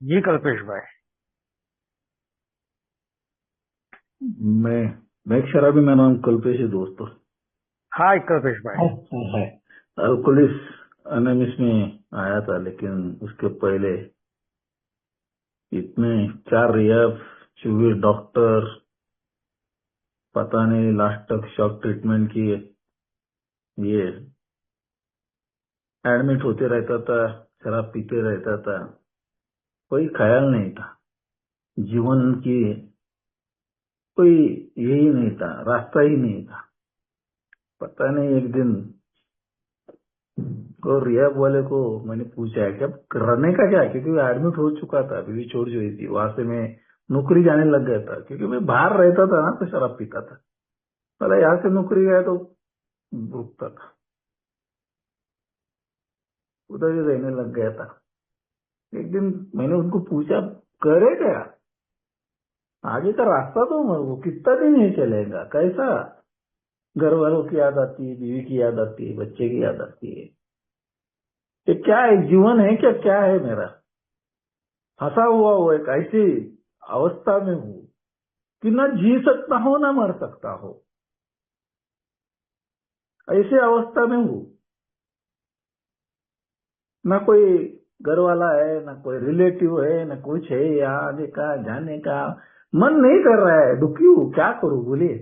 जी कल्पेश भाई। मैं मैं एक शराबी, मेरा नाम कल्पेश है दोस्तों। हाय कल्पेश भाई। हाँ, हाँ, है। पुलिस अनामिस में आया था, लेकिन उसके पहले इतने 4 रियाब, 24 डॉक्टर, पता नहीं लास्ट तक शॉक ट्रीटमेंट किए। ये एडमिट होते रहता था, शराब पीते रहता था। कोई ख्याल नहीं था जीवन की, कोई यही नहीं था, रास्ता ही नहीं था। पता नहीं एक दिन तो रियाब वाले को मैंने पूछा है कि अब करने का क्या है, क्योंकि एडमिट हो चुका था, बीवी छोड़ हुई थी। वहां से मैं नौकरी जाने लग गया था, क्योंकि मैं बाहर रहता था ना, तो शराब पीता था। पहले यहाँ से नौकरी गया तो रुकता था, उधर ही रहने लग गया था। एक दिन मैंने उनको पूछा, करे क्या, आगे का रास्ता तो वो कितना दिन ही चलेगा, कैसा। घर वालों की याद आती है, बीवी की याद आती है, बच्चे की याद आती है। ये क्या है, जीवन है क्या, क्या है मेरा। फंसा हुआ वो एक ऐसी अवस्था में हूँ कि न जी सकता हो न मर सकता हो, ऐसी अवस्था में हूँ। न कोई घर वाला है, न कोई रिलेटिव है, न कुछ है, यहाँ आने का जाने का मन नहीं कर रहा है। दुखी हूँ, क्या करूँ बोलिए।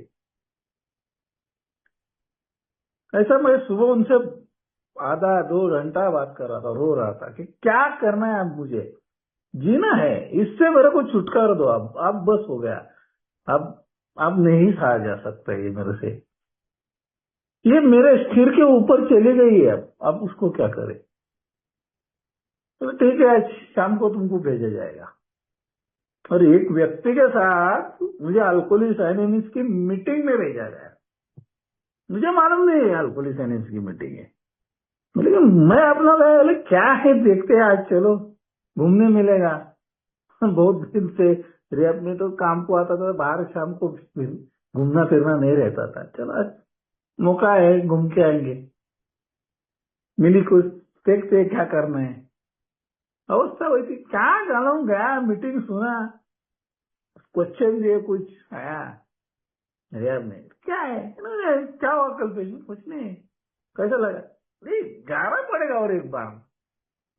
ऐसा मैं सुबह उनसे आधा 2 घंटा बात कर रहा था, रो रहा था कि क्या करना है अब मुझे, जीना है, इससे मेरे को छुटकारा दो। अब बस हो गया। अब अब नहीं सहा जा सकता ये मेरे से। ये मेरे सिर के ऊपर चली गई है, अब उसको क्या करे। तो ठीक है, आज शाम को तुमको भेजा जाएगा। और एक व्यक्ति के साथ मुझे अल्कोहलिक्स एनोनिमस की मीटिंग में भेजा गया। मुझे मालूम नहीं है अल्कोहलिक्स एनोनिमस की मीटिंग है, लेकिन मैं अपना गया, बोले क्या है देखते हैं, आज चलो घूमने मिलेगा। बहुत दिन से रियाब में तो काम को आता था, बाहर शाम को घूमना फिरना नहीं रहता था। चलो आज मौका है, घूम के आएंगे। मिली कुछ, देखते हैं क्या करना है। अवस्था वही थी, क्या जाऊं, गया मीटिंग सुना, क्वेश्चन दिए, कुछ आया रियाब में, क्या है क्या हुआ कल पे, कुछ नहीं, कैसा लगा, नहीं जाना पड़ेगा और एक बार।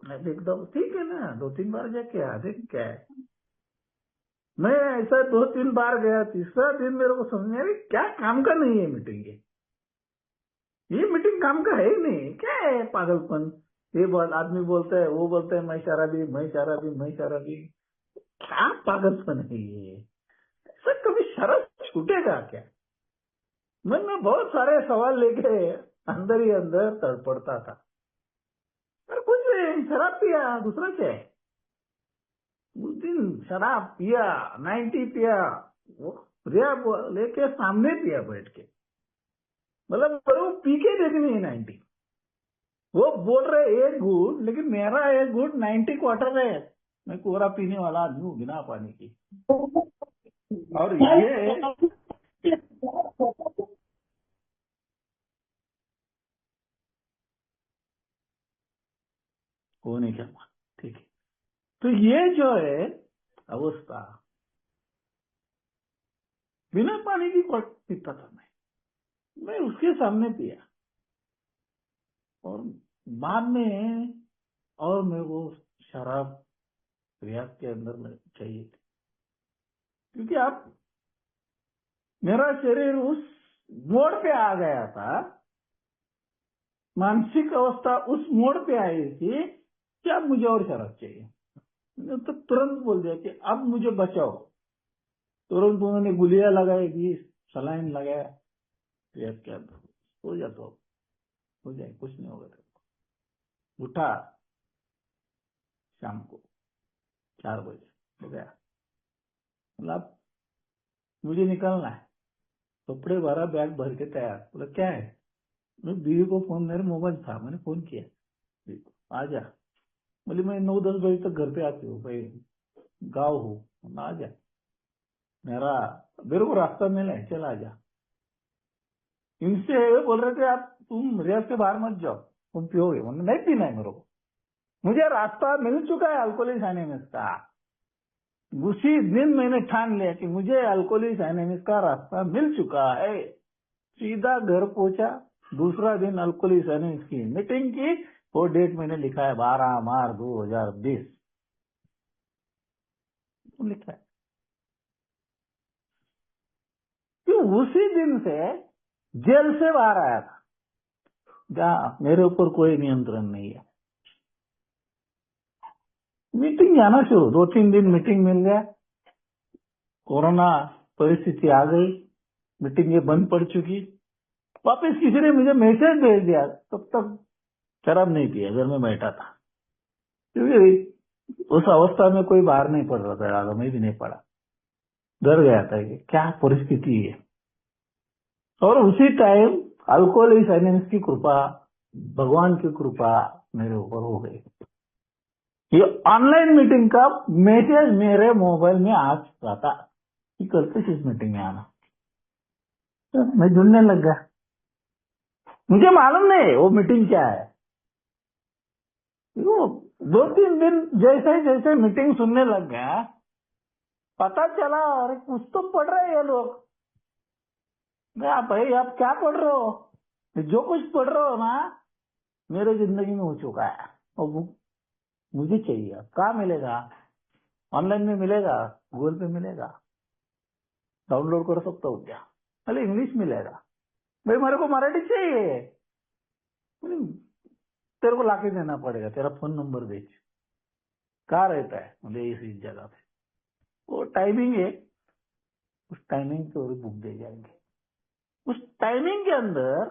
मैं देखता हूँ, ठीक है ना, 2-3 बार जाके आ देख क्या है। मैं ऐसा 2-3 बार गया, तीसरा दिन मेरे को समझ में आया क्या काम का नहीं है मीटिंग ये मीटिंग काम का है ही नहीं, क्या है पागलपन। ये आदमी बोलता है, वो बोलता है, मैं शराबी, मैं शराबी, मैं शराबी। क्या पागलपन है ये, ऐसा कभी शराब छूटेगा क्या। मन में बहुत सारे सवाल लेके अंदर ही अंदर तड़पड़ता था। पर कुछ नहीं, शराब पिया, दूसरा क्या है। उस दिन शराब पिया, 90 पिया, वो रिया लेके सामने पिया बैठ के। मतलब वो पी के देखनी है 90। वो बोल रहे एक घूट, लेकिन मेरा एक घूट 90 क्वार्टर है। मैं कोरा पीने वाला आदमी हूँ, बिना पानी की। और ये होने क्या हुआ, ठीक है। तो ये जो है अवस्था, बिना पानी की क्वार्टर पीता था मैं उसके सामने पिया। और बाद में, और मेरे को शराब रियाज के अंदर में चाहिए थी, क्योंकि आप, मेरा शरीर उस मोड़ पे आ गया था, मानसिक अवस्था उस मोड़ पे आई थी कि अब मुझे और शराब चाहिए। मैंने तो तुरंत बोल दिया कि अब मुझे बचाओ। तुरंत उन्होंने गुलिया लगाएगी, सलाइन लगाया, रियाज के अंदर हो जा, तो हो जाए, कुछ नहीं होगा तेरे को। उठा शाम को 4 बजे, हो गया। मतलब मुझे निकलना है, कपड़े भरा, बैग भर के तैयार। बोला क्या है, मैं बीवी को फोन, मेरे मोबाइल था, मैंने फोन किया बीवी को, आ जा। बोली मैं 9-10 बजे तक घर पे आती हूँ भाई, गाँव हूँ, आ जा। मेरा, मेरे को रास्ता मिला है, चल आ जा। इनसे बोल रहे थे आप, तुम रियाज के बाहर मत जाओ, तुम पियोगे। मैंने नहीं पीना है मेरे को, मुझे रास्ता मिल चुका है अल्कोहलिक एनोनिमस का। उसी दिन मैंने ठान लिया कि मुझे अल्कोहलिक एनीमिया का रास्ता मिल चुका है। सीधा घर पहुंचा, दूसरा दिन अल्कोहलिक एनीमिया की मीटिंग की, वो डेट मैंने लिखा है 12 मार्च 2020 लिखा है। कि उसी दिन से जेल से बाहर आया था, जहाँ मेरे ऊपर कोई नियंत्रण नहीं है। मीटिंग जाना शुरू, 2-3 दिन मीटिंग मिल गया, कोरोना परिस्थिति आ गई, मीटिंगें बंद पड़ चुकी। वापिस किसी ने मुझे मैसेज भेज दिया, तब तक शराब नहीं पिया, घर में बैठा था, क्योंकि उस अवस्था में कोई बाहर नहीं पड़ रहा था, आगे मैं भी नहीं पड़ा, डर गया था कि क्या परिस्थिति है। और उसी टाइम अल्कोहल इस एनीमिया की कृपा, भगवान की कृपा मेरे ऊपर हो गई। ये ऑनलाइन मीटिंग का मैसेज मेरे मोबाइल में आ चुका था कि कल से इस मीटिंग में आना, तो मैं जुड़ने लग गया। मुझे मालूम नहीं वो मीटिंग क्या है। वो 2-3 दिन जैसे जैसे मीटिंग सुनने लग गया, पता चला अरे कुछ तो पढ़ रहे हैं ये लोग। भाई आप क्या पढ़ रहे हो? जो कुछ पढ़ रहे हो ना, मेरे जिंदगी में हो चुका है, और मुझे चाहिए। कहाँ मिलेगा? ऑनलाइन में मिलेगा, गूगल पे मिलेगा, डाउनलोड कर सकता हूँ क्या? अरे इंग्लिश मिलेगा। भाई मेरे को मराठी चाहिए। तेरे को लाके देना पड़ेगा, तेरा फोन नंबर भेज। कहाँ रहता है? मुझे इस जगह पे। वो टाइमिंग है, उस टाइमिंग पे और बुक दे जाएंगे। उस टाइमिंग के अंदर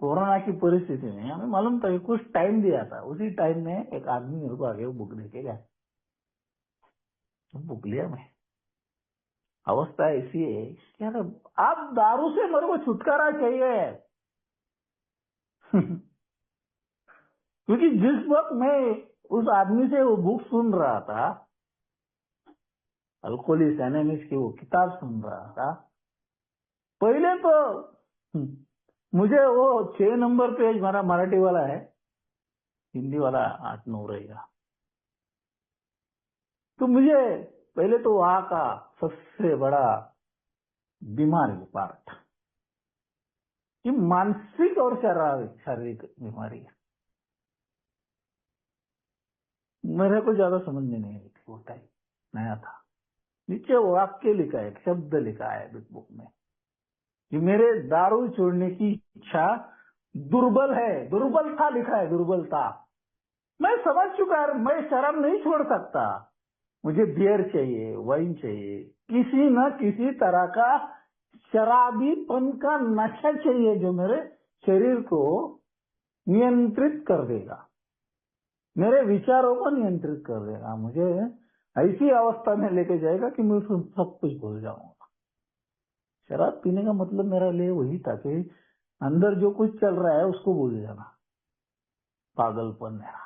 कोरोना की परिस्थिति में हमें मालूम था कि कुछ टाइम दिया था, उसी टाइम में एक आदमी मेरे को आगे बुक देके गया, तो बुक लिया मैं। अवस्था ऐसी है कि यार आप दारू से मेरे को छुटकारा चाहिए। क्योंकि जिस वक्त मैं उस आदमी से वो बुक सुन रहा था, अल्कोहलिक एनीमिया की वो किताब सुन रहा था, पहले तो मुझे वो 6 नंबर पेज, हमारा मराठी वाला है, हिंदी वाला 8-9 रहेगा, तो मुझे पहले तो वहां का सबसे बड़ा बीमारी पार्ट, ये मानसिक और शारीरिक बीमारी है। मेरे को ज्यादा समझ में नहीं आई थी, वो टाइम नया था। नीचे वाक्य लिखा है, शब्द लिखा है बिग बुक में कि मेरे दारू छोड़ने की इच्छा दुर्बल है, दुर्बलता लिखा है, दुर्बलता। मैं समझ चुका, मैं शराब नहीं छोड़ सकता, मुझे बियर चाहिए, वाइन चाहिए, किसी न किसी तरह का शराबीपन का नशा चाहिए जो मेरे शरीर को नियंत्रित कर देगा, मेरे विचारों को नियंत्रित कर देगा, मुझे ऐसी अवस्था में लेके जाएगा कि मैं सब कुछ भूल जाऊंगा। शराब पीने का मतलब मेरा लिए वही था कि अंदर जो कुछ चल रहा है उसको भूल जाना, पागलपन मेरा।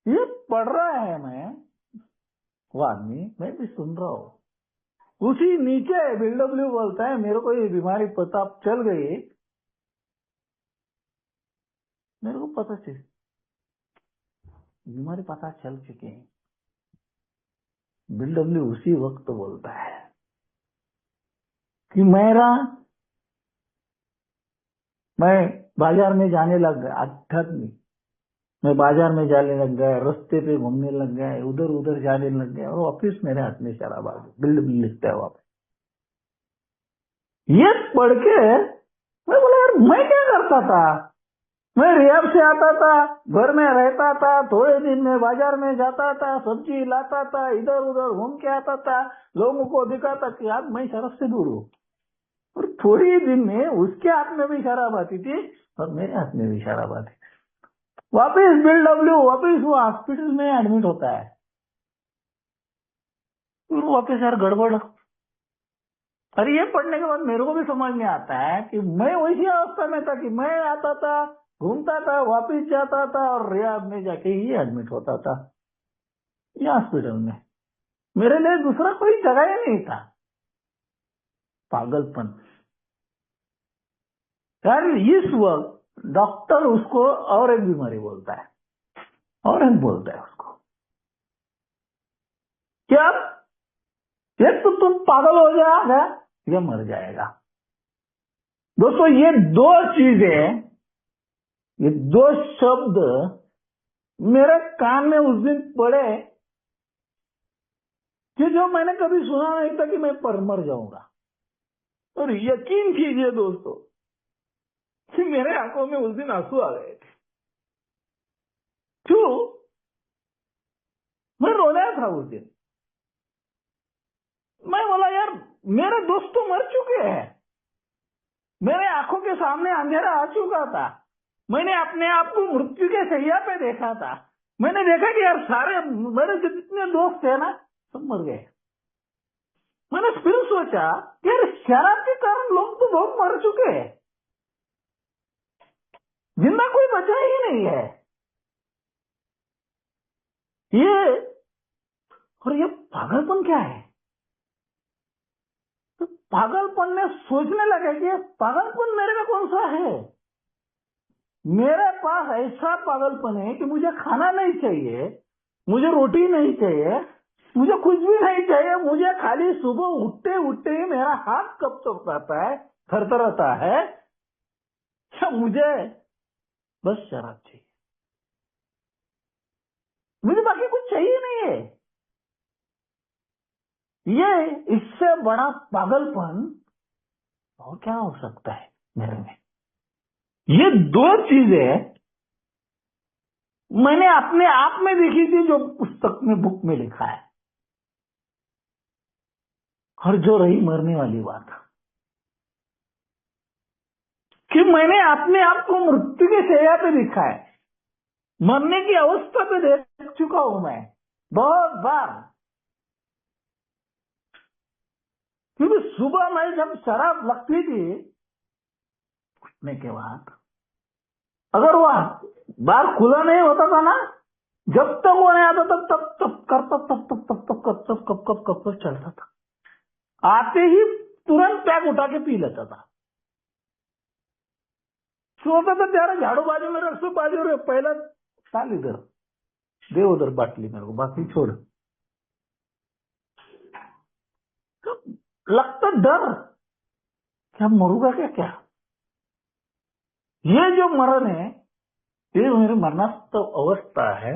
ये पढ़ रहा है मैं, वो आदमी, मैं भी सुन रहा हूँ। उसी नीचे BW बोलता है मेरे को ये बीमारी पता चल गई, मेरे को पता चल, बीमारी पता चल चुकी है। BW उसी वक्त बोलता है कि मैं बाजार में जाने लग गया, आध्यात्मिक, मैं बाजार में जाने लग गया, रास्ते पे घूमने लग गया, उधर उधर जाने लग गया, और वापिस मेरे हाथ में शराब आ गई। BW लिखता है वापस। ये पढ़ के मैं बोला यार मैं क्या करता था? मैं रियाब से आता था, घर में रहता था, थोड़े दिन में बाजार में जाता था, सब्जी लाता था, इधर उधर घूम के आता था, लोगों को दिखाता कि यार मैं शराब से दूर हूँ। और थोड़ी दिन में उसके हाथ में भी शराब आती थी और मेरे हाथ में भी शराब आती थी। वापिस BW, वापिस वो हॉस्पिटल में एडमिट होता है। फिर वापिस यार गड़बड़। और ये पढ़ने के बाद मेरे को भी समझ में आता है कि मैं वैसी अवस्था में था कि मैं आता था, घूमता था, वापिस जाता था और रियाब में जाके ही एडमिट होता था, ये हॉस्पिटल में। मेरे लिए दूसरा कोई जगह ही नहीं था। पागलपन यार। इस वक्त डॉक्टर उसको और एक बीमारी बोलता है, और एक बोलता है उसको। कि अब एक तो तुम पागल हो जाएगा या मर जाएगा। दोस्तों ये दो चीजें, ये दो शब्द मेरे कान में उस दिन पड़े कि जो मैंने कभी सुना नहीं था कि मैं पर मर जाऊंगा। और यकीन कीजिए दोस्तों कि मेरे आंखों में उस दिन आंसू आ गए थे। क्यों? मैं रोया था उस दिन। मैं बोला यार मेरे दोस्त तो मर चुके हैं, मेरे आंखों के सामने अंधेरा आ चुका था, मैंने अपने आप को मृत्यु के शैया पे देखा था, मैंने देखा कि यार सारे मेरे जितने दोस्त थे ना सब मर गए। मैंने फिर सोचा यार शराब के कारण लोग तो बहुत मर चुके हैं, जिंदा कोई बचा ही नहीं है। ये और ये पागलपन क्या है? तो पागलपन में सोचने लगे कि ये पागलपन मेरे में कौन सा है। मेरे पास ऐसा पागलपन है कि मुझे खाना नहीं चाहिए, मुझे रोटी नहीं चाहिए, मुझे कुछ भी नहीं चाहिए, मुझे खाली सुबह उठते उठते ही मेरा हाथ कपकपाता है, थरथराता है, क्या मुझे बस शराब चाहिए, मुझे बाकी कुछ चाहिए नहीं है। ये इससे बड़ा पागलपन और क्या हो सकता है मेरे में। ये दो चीजें मैंने अपने आप में देखी थी जो पुस्तक में बुक में लिखा है, और जो रही मरने वाली बात कि मैंने अपने आप को मृत्यु के शैया पे देखा है, मरने की अवस्था पे देख चुका हूं मैं बहुत बार। क्योंकि सुबह में जब शराब लगती थी उठने के बाद, अगर वह बार खुला नहीं होता था ना, जब तक वो नहीं आता तब तब तब करता तब तब तब तब कब तब कब कब चलता था। आते ही तुरंत पैक उठा के पी लेता था। सोता था त्यारा झाड़ू बाजू में रख, बाजू रे पहला डाल इधर, दे उधर बाटली मेरे को, बाकी छोड़। तो लगता डर, क्या मरूंगा क्या क्या। ये जो मरण है ये मेरी मरणात्मक अवस्था है।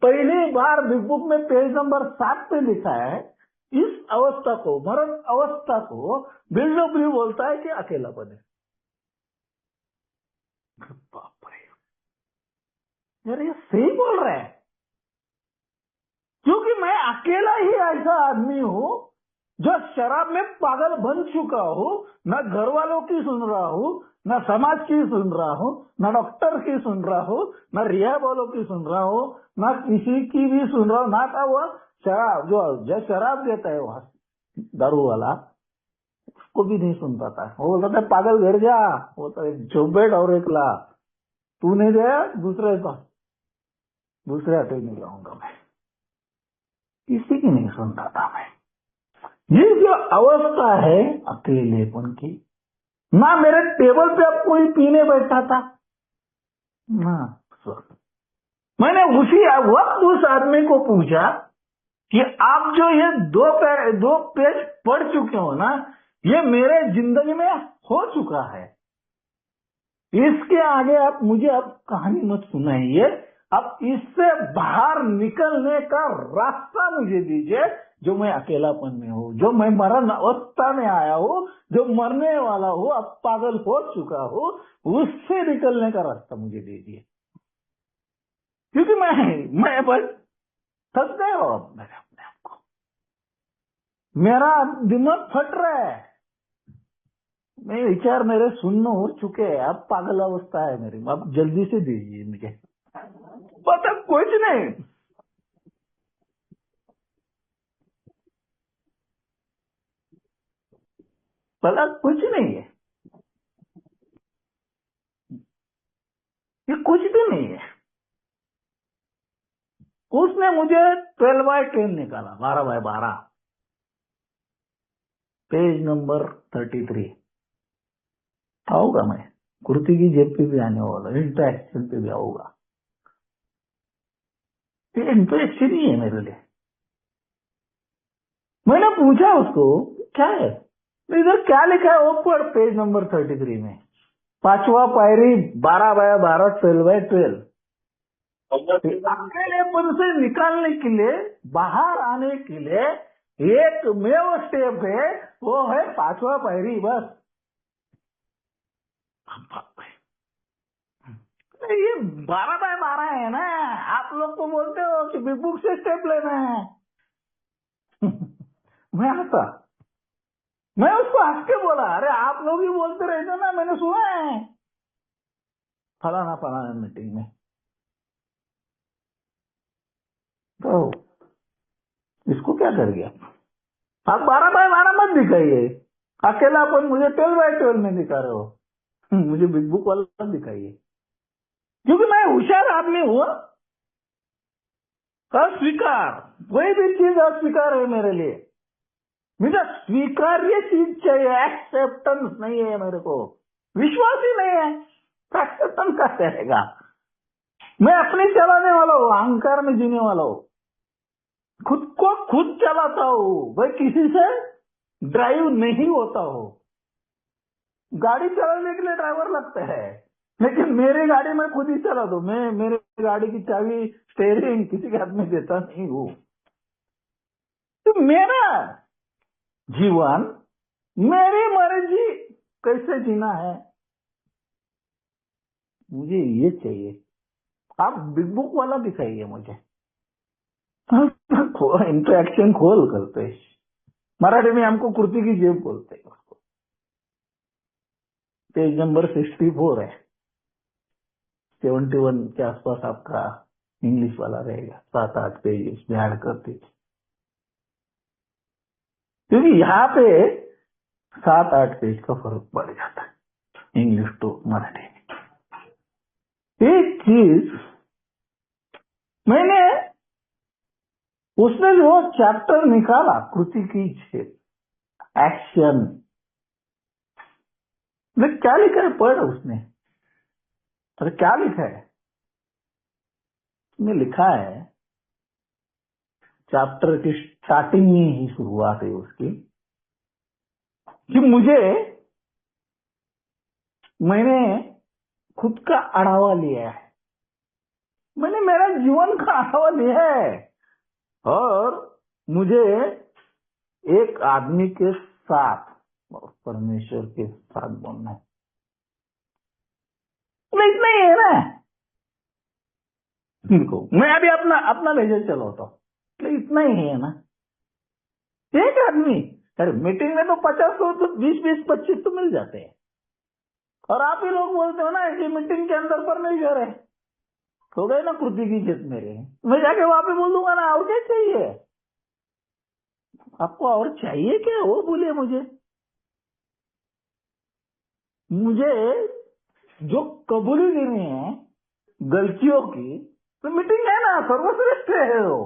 पहली बार बिग बुक में पेज नंबर 7 पे लिखा है, इस अवस्था को, मरण अवस्था को बिल्डोब्री बोलता है कि अकेलापन है। बाप रे यार ये सही बोल रहे हैं, क्योंकि मैं अकेला ही ऐसा आदमी हूं जो शराब में पागल बन चुका हूं। न घर वालों की सुन रहा हूं, न समाज की सुन रहा हूं, न डॉक्टर की सुन रहा हूं, न रिहाब वालों की सुन रहा हूं, न किसी की भी सुन रहा हूं। ना था वो शराब जो शराब देता है वहां दारू वाला, उसको भी नहीं सुनता था। वो बोलता था पागल घर जा, बोलता एक चौबेट और एक ला, तू नहीं दे दूसरे हटे नहीं जाऊंगा मैं। किसी की नहीं सुनता था मैं। ये जो अवस्था है अकेलेपन की, ना मेरे टेबल पे अब कोई पीने बैठा था ना। मैंने उसी वक्त उस आदमी को पूछा कि आप जो ये दो पेज पढ़ चुके हो ना, ये मेरे जिंदगी में हो चुका है, इसके आगे आप मुझे अब कहानी मत सुनाइए, अब इससे बाहर निकलने का रास्ता मुझे दीजिए। जो मैं अकेलापन में हूँ, जो मैं मरण अवस्था में आया हूँ, जो मरने वाला हूँ, अब पागल हो चुका हूँ, उससे निकलने का रास्ता मुझे दीजिए। क्योंकि मैं बस थक गया हूँ अब मेरे अपने आप को, मेरा दिमाग फट रहा है, मेरे विचार मेरे शून्य हो चुके हैं, अब पागल अवस्था है मेरी, अब जल्दी से दीजिए मुझे। पता कुछ नहीं, पता कुछ नहीं है, ये कुछ भी नहीं है। उसने मुझे 12/10 निकाला, 12/12, पेज नंबर 33 आऊंगा मैं, कुर्ती की जेब पे भी आने वाला, इंटरेक्शन पे भी आऊंगा। ये इंटरेक्शन ही है मेरे लिए। मैंने पूछा उसको क्या है, तो इधर क्या लिखा है, वो पढ़ पेज नंबर 33 में, 5वां पायरी 12x12 12x12। अकेलेपन से निकालने के लिए, बाहर आने के लिए एक मेव स्टेप है, वो है 5वां पायरी बस। ये 12x12 है ना, आप लोग तो बोलते हो कि बिग बुक से स्टेप लेना है। मैं हंसा, मैं उसको हंस के बोला, अरे आप लोग ही बोलते रहते ना, मैंने सुना है फलाना फलाना मीटिंग में। तो इसको क्या कर गया, आप 12x12 मत दिखाइए, अकेलापन मुझे 12x12 में दिखा रहे हो। मुझे बिग बुक वाला मत दिखाइए, क्योंकि मैं होशियार आदमी हूं। अस्वीकार, कोई भी चीज अस्वीकार है मेरे लिए, मुझे स्वीकार्य चीज चाहिए, एक्सेप्टेंस नहीं है मेरे को, विश्वास ही नहीं है, एक्सेप्टेंस का रहेगा। मैं अपने चलाने वाला हूँ, अहंकार में जीने वाला हूँ, खुद को खुद चलाता हूँ, भाई किसी से ड्राइव नहीं होता हो। गाड़ी चलाने के लिए ड्राइवर लगता है, लेकिन मेरी गाड़ी मैं खुद ही चला दूं, मैं मेरे गाड़ी की चाबी स्टेयरिंग किसी के हाथ में देता नहीं हूँ। तो मेरा जीवन, मेरी मर्जी कैसे जीना है, मुझे ये चाहिए। आप बिग बुक वाला दिखाइए मुझे। इंटरेक्शन खोल करते, मराठी में हमको कुर्ती की जेब बोलते हैं उसको। पेज नंबर 64 है, 71 के आसपास आपका इंग्लिश वाला रहेगा, 7-8 पेज इसमें ऐड करते, क्योंकि यहाँ पे 7-8 पेज का फर्क पड़ जाता है इंग्लिश टू मराठी में। एक चीज मैंने, उसने जो चैप्टर निकाला कृति की एक्शन में, क्या लिखा है पढ़ उसने, अरे क्या लिखा है उसने, लिखा है चैप्टर की स्टार्टिंग में ही शुरुआत है उसकी, कि मैंने खुद का अढ़ावा लिया है, मैंने मेरा जीवन का अढ़ावा लिया है, और मुझे एक आदमी के साथ, परमेश्वर के साथ बोलना है। तो इतना ही है ना, देखो मैं अभी अपना अपना लेजर चलाता हूँ, तो इतना ही है ना। एक आदमी, अरे मीटिंग में तो 50 को तो 20-20-25 तो मिल जाते हैं, और आप ही लोग बोलते हो ना कि मीटिंग के अंदर परमेश्वर है, हो गए ना कृति की जित मेरे। मैं जाके वहां पे बोल दूंगा ना, और क्या चाहिए आपको, और चाहिए क्या, वो बोलिए मुझे। मुझे जो कबूली देनी है गलतियों की, तो मीटिंग है ना, सर्वश्रेष्ठ है वो।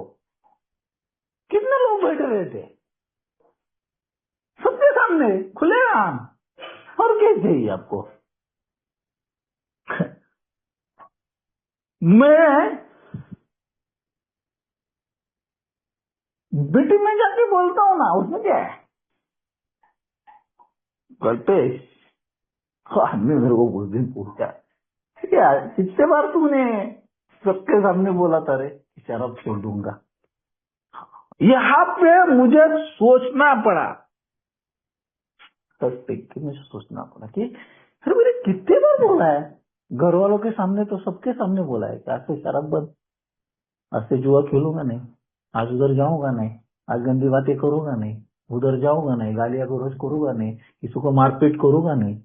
कितने लोग बैठे रहे थे सबके सामने खुलेआम, और क्या चाहिए आपको। मैं बेटी में जाके बोलता हूँ ना, उसमें क्या है, कल्पेश, आदमी मेरे को उस दिन पूछता है, क्या कितने बार तूने सबके सामने बोला था रे कि शराब छोड़ दूंगा। यहाँ पे मुझे सोचना पड़ा, मुझे सोचना पड़ा कि अरे मैंने कितने बार बोला है, घर वालों के सामने तो सबके सामने बोला है कि आज से शराब बंद, आज से जुआ खेलूंगा नहीं, आज उधर जाऊंगा नहीं, आज गंदी बातें करूंगा नहीं, उधर जाऊंगा नहीं, गालियां गलौज करूंगा नहीं, किसी को मारपीट करूंगा नहीं।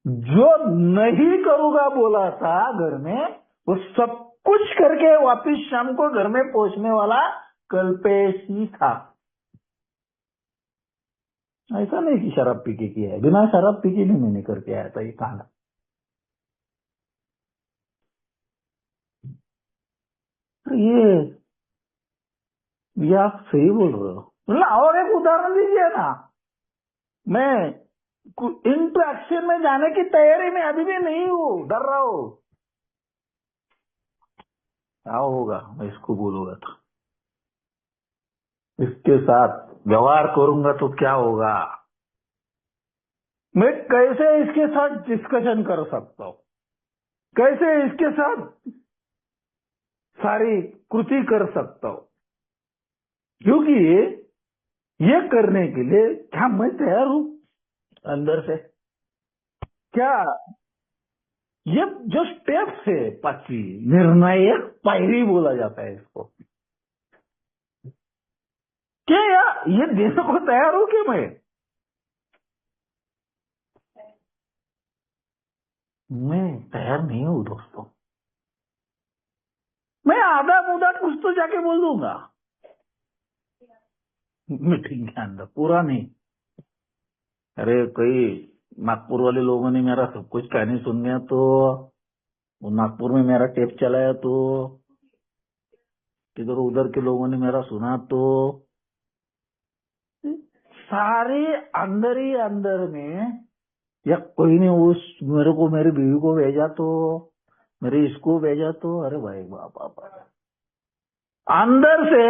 जो नहीं करूंगा बोला था घर में, वो सब कुछ करके वापिस शाम को घर में पहुंचने वाला कल्पेश ही था। ऐसा नहीं कि शराब पी के किया है, बिना शराब पी के भी मैंने करके आया था ये कांड। तो ये आप सही बोल रहे हो, मतलब और एक उदाहरण दीजिए ना। मैं इंटरेक्शन में जाने की तैयारी में अभी भी नहीं हूँ, डर रहा हूँ, क्या होगा मैं इसको बोलूंगा तो, इसके साथ व्यवहार करूंगा तो क्या होगा, मैं कैसे इसके साथ डिस्कशन कर सकता हूं, कैसे इसके साथ सारी कृति कर सकता हूं, क्योंकि ये करने के लिए क्या मैं तैयार हूं अंदर से। क्या ये जो स्टेप्स है, 5वीं निर्णायक पायरी बोला जाता है इसको, क्या ये देने को तैयार हूं कि मैं तैयार नहीं हूं दोस्तों। मैं आधा मुदा कुछ तो जाके बोल दूंगा मीटिंग के अंदर, पूरा नहीं। अरे कोई नागपुर वाले लोगों ने मेरा सब कुछ कहानी सुन लिया तो, वो नागपुर में मेरा टेप चलाया तो, इधर उधर के लोगों ने मेरा सुना तो, सारे अंदर ही अंदर में, या कोई ने उस मेरे को मेरी बीवी को भेजा तो, मेरे इसको भेजा तो, अरे भाई बाबा, अंदर से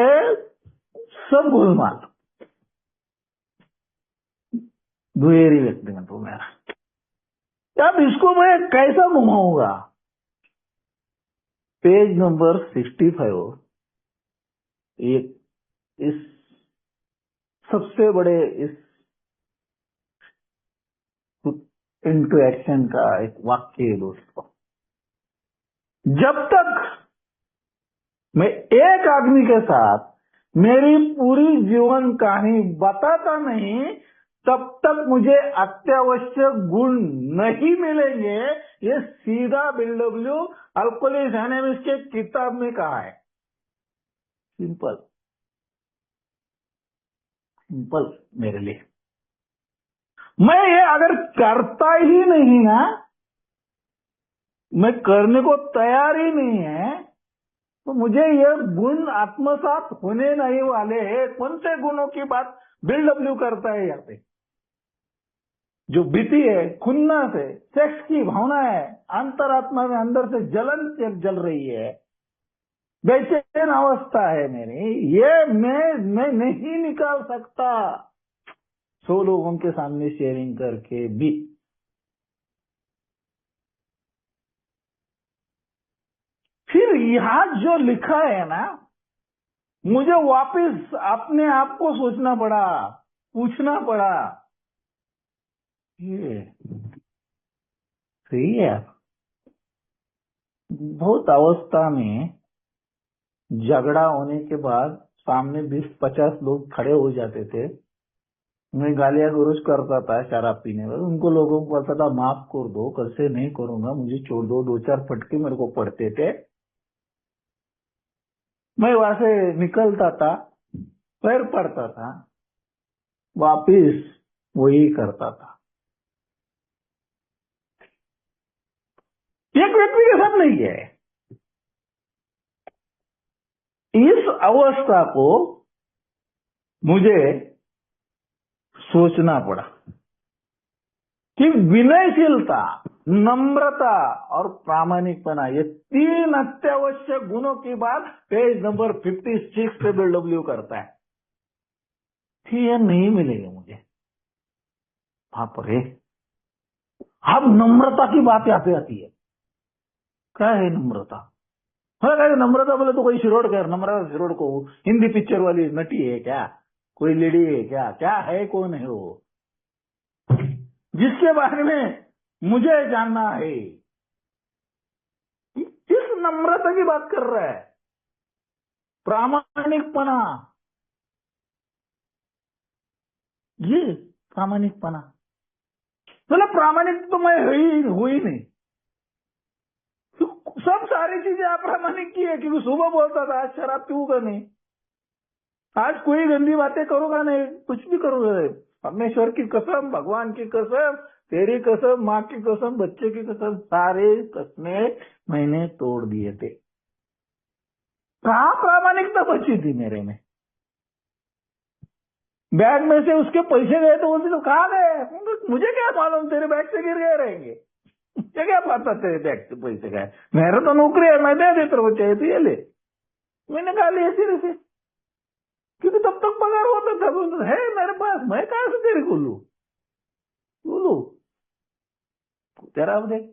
सब गोलमाल, दुहेरी व्यक्तिगत हो मेरा। अब इसको मैं कैसा घुमाऊंगा। पेज नंबर 65, एक इस सबसे बड़े इस इनटू एक्शन का एक वाक्य है दोस्तों। जब तक मैं एक आदमी के साथ मेरी पूरी जीवन कहानी बताता नहीं, तब तक मुझे अत्यावश्यक गुण नहीं मिलेंगे। ये सीधा बिल्डब्ल्यू अल्कोहलिक्स एनोनिमस के किताब में कहा है। सिंपल सिंपल मेरे लिए। मैं ये अगर करता ही नहीं ना, मैं करने को तैयार ही नहीं है, तो मुझे ये गुण आत्मसात होने नहीं वाले हैं। कौन से गुणों की बात बिल्डब्ल्यू करता है यहाँ पे? जो बीती है, खुन्नस है, सेक्स की भावना है, अंतरात्मा में अंदर से जलन जल रही है, बेचैन अवस्था है मेरी, ये मैं नहीं निकाल सकता 100 लोगों के सामने शेयरिंग करके भी। फिर यहां जो लिखा है ना, मुझे वापस अपने आप को सोचना पड़ा, पूछना पड़ा, ये सही है? बहुत अवस्था में झगड़ा होने के बाद सामने 20-50 लोग खड़े हो जाते थे, मैं गालियां गलौज करता था शराब पीने में, उनको लोगों को पता था माफ कर दो, कल से नहीं करूंगा, मुझे छोड़ दो। 2-4 फटके मेरे को पड़ते थे, मैं वहां से निकलता था, पैर पड़ता था, वापिस वही करता था। एक व्यक्ति के साथ नहीं है। इस अवस्था को मुझे सोचना पड़ा कि विनयशीलता, नम्रता और प्रामाणिकपना, ये 3 अत्यावश्यक गुणों की बात पेज नंबर 56 पे बिल्डब्ल्यू करता है कि ये नहीं मिलेगा मुझे वहां पर। अब नम्रता की बात यहाँ पे आती है। क्या है नम्रता? नम्रता बोले तो कोई शिरोड कर, नम्रता शिरोड को हिंदी पिक्चर वाली नटी है क्या? कोई लेडी है क्या? क्या है, कौन है वो जिसके बारे में मुझे जानना है? किस नम्रता की बात कर रहा है? प्रामाणिकपना, ये प्रामाणिकपना, मतलब प्रामाणिक तो मैं हुई नहीं। तो सब सारी चीजें अप्रामाणिक की है, क्योंकि सुबह बोलता था आज शराब पीऊंगा नहीं, आज कोई गंदी बातें करूंगा नहीं, कुछ भी करूंगा नहीं। परमेश्वर की कसम, भगवान की कसम, तेरी कसम, माँ की कसम, बच्चे की कसम, सारे कसमें मैंने तोड़ दिए थे। कहाँ प्रामाणिकता बची थी मेरे में? बैग में से उसके पैसे गए तो बोलते तो कहाँ गए? मुझे क्या मालूम, तेरे बैग से गिर गए रहेंगे, मुझे क्या पता तेरे बैग से पैसे गए? मेरा तो नौकरी है, मैं दे देता हूँ, चाहिए तो ये ले। मैंने कहा ले सिरे से। क्योंकि तब तक पगार होता था, बोल है मेरे पास, मैं कहां से तेरे को लू, बोलो तेरा। अब देख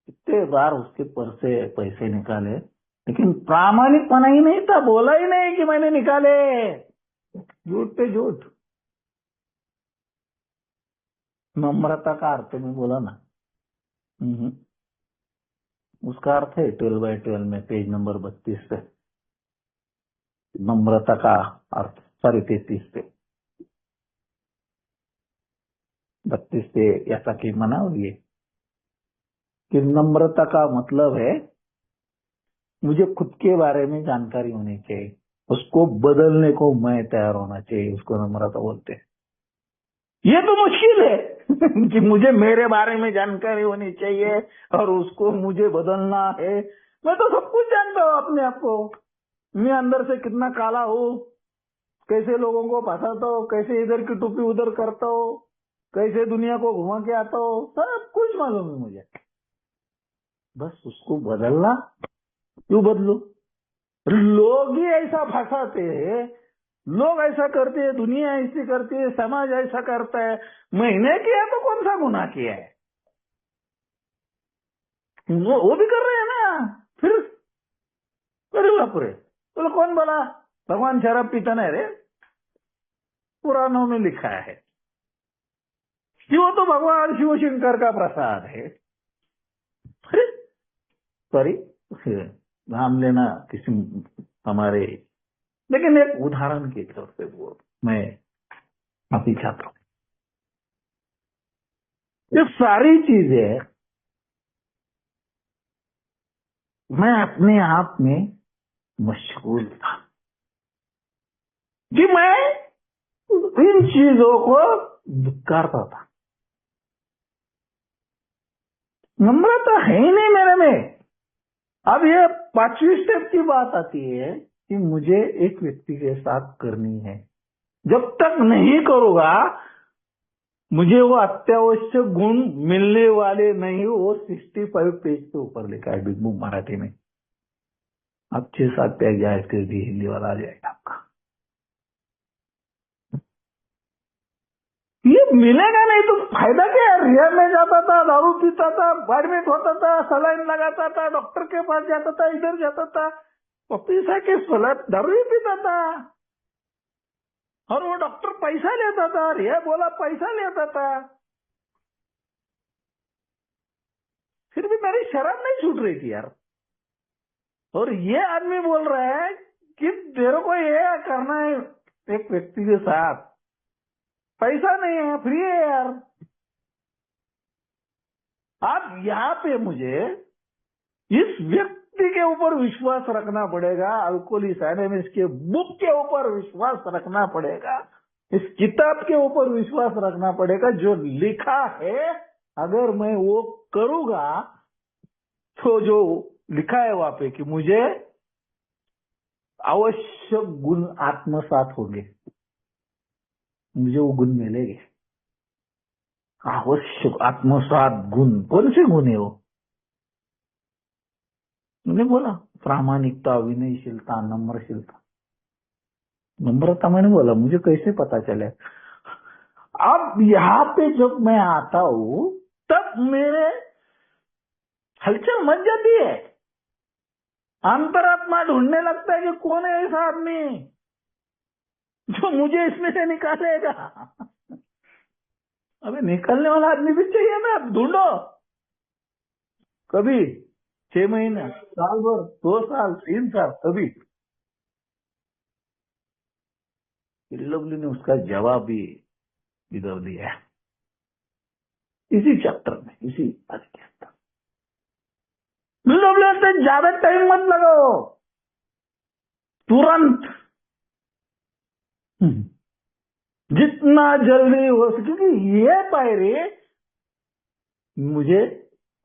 कितने बार उसके पर्स से पैसे निकाले, लेकिन प्रामाणिकपना ही नहीं था, बोला ही नहीं कि मैंने निकाले, झूठ पे झूठ। नम्रता का अर्थ में बोला ना। हम्म। उसका अर्थ है 12/12 में पेज नंबर 32 पे, नम्रता का अर्थ, सॉरी 33 पे, 32 पे ऐसा कि मना ये कि नम्रता का मतलब है मुझे खुद के बारे में जानकारी होनी चाहिए, उसको बदलने को मैं तैयार होना चाहिए, उसको नम्रता बोलते हैं। ये तो मुश्किल है कि मुझे मेरे बारे में जानकारी होनी चाहिए और उसको मुझे बदलना है। मैं तो सब कुछ जानता हूँ अपने आप को, मैं अंदर से कितना काला हूँ, कैसे लोगों को फंसाता हूँ, कैसे इधर की टोपी उधर करता हूँ, कैसे दुनिया को घुमा के आता हूँ, सब कुछ मालूम है मुझे। बस उसको बदलना, क्यों बदलू? लोग ही ऐसा फंसाते हैं, लोग ऐसा करते हैं, दुनिया ऐसी करती है, समाज ऐसा करता है। मैंने किया तो कौन सा गुनाह किया है? वो भी कर रहे हैं ना, फिर अरे बाप रे, बोलो कौन बोला? भगवान शराब पीता नहीं रे, पुराणों में लिखा है कि वो तो भगवान शिव शंकर का प्रसाद है। सॉरी, नाम लेना किसी हमारे, लेकिन एक उदाहरण के तौर पे वो मैं माफी चाहता हूँ। ये सारी चीजें मैं अपने आप में मशगूल था कि मैं इन चीजों को धिक्कारता था। नम्रता है ही नहीं मेरे में। अब ये 5वीं स्टेप की बात आती है कि मुझे एक व्यक्ति के साथ करनी है, जब तक नहीं करूंगा मुझे वो अत्यावश्यक गुण मिलने वाले नहीं। वो 65 पेज के ऊपर लिखा है बिग बुक मराठी में। अब 6-7 पेज जाए इसके भी हिंदी वाला आ जाएगा आपका। ये मिलेगा नहीं तो फायदा क्या है? रिहा में जाता था, दारू पीता था, एडमिट होता था, सलाइन लगाता था, डॉक्टर के पास जाता था, इधर जाता था, वापिस आके दारू ही पीता था, और वो डॉक्टर पैसा लेता था, रिहा बोला पैसा लेता था, फिर भी मेरी शराब नहीं छूट रही थी यार। और ये आदमी बोल रहा है कि तेरे को ये करना है एक व्यक्ति के साथ, पैसा नहीं है, फ्री है यार। अब यहाँ पे मुझे इस व्यक्ति के ऊपर विश्वास रखना पड़ेगा, अल्कोहलिक्स एनोनिमस के बुक के ऊपर विश्वास रखना पड़ेगा, इस किताब के ऊपर विश्वास रखना पड़ेगा जो लिखा है। अगर मैं वो करूंगा तो जो लिखा है वहां पे कि मुझे आवश्यक गुण आत्मसात होंगे, मुझे वो गुण मिलेंगे। आवश्यक आत्मसात गुण, कौन से गुण है वो? मैंने बोला प्रामाणिकता, विनयशीलता, नम्रशीलता। नम्रता मैंने बोला मुझे कैसे पता चले? अब यहाँ पे जब मैं आता हूँ तब मेरे हलचल मच जाती है, अंतरात्मा ढूंढने लगता है कि कौन है ऐसा आदमी जो मुझे इसमें से निकालेगा। अबे निकलने वाला आदमी भी चाहिए ना, ढूंढो। कभी 6 महीने, साल भर, 2 साल, 3 साल, कभी। लवली ने उसका जवाब भी इधर दिया है इसी चैप्टर में, इसी बात के अंदर। लवली से ज्यादा टाइम मत लगाओ, तुरंत जितना जल्दी हो सके, क्योंकि ये पायरी मुझे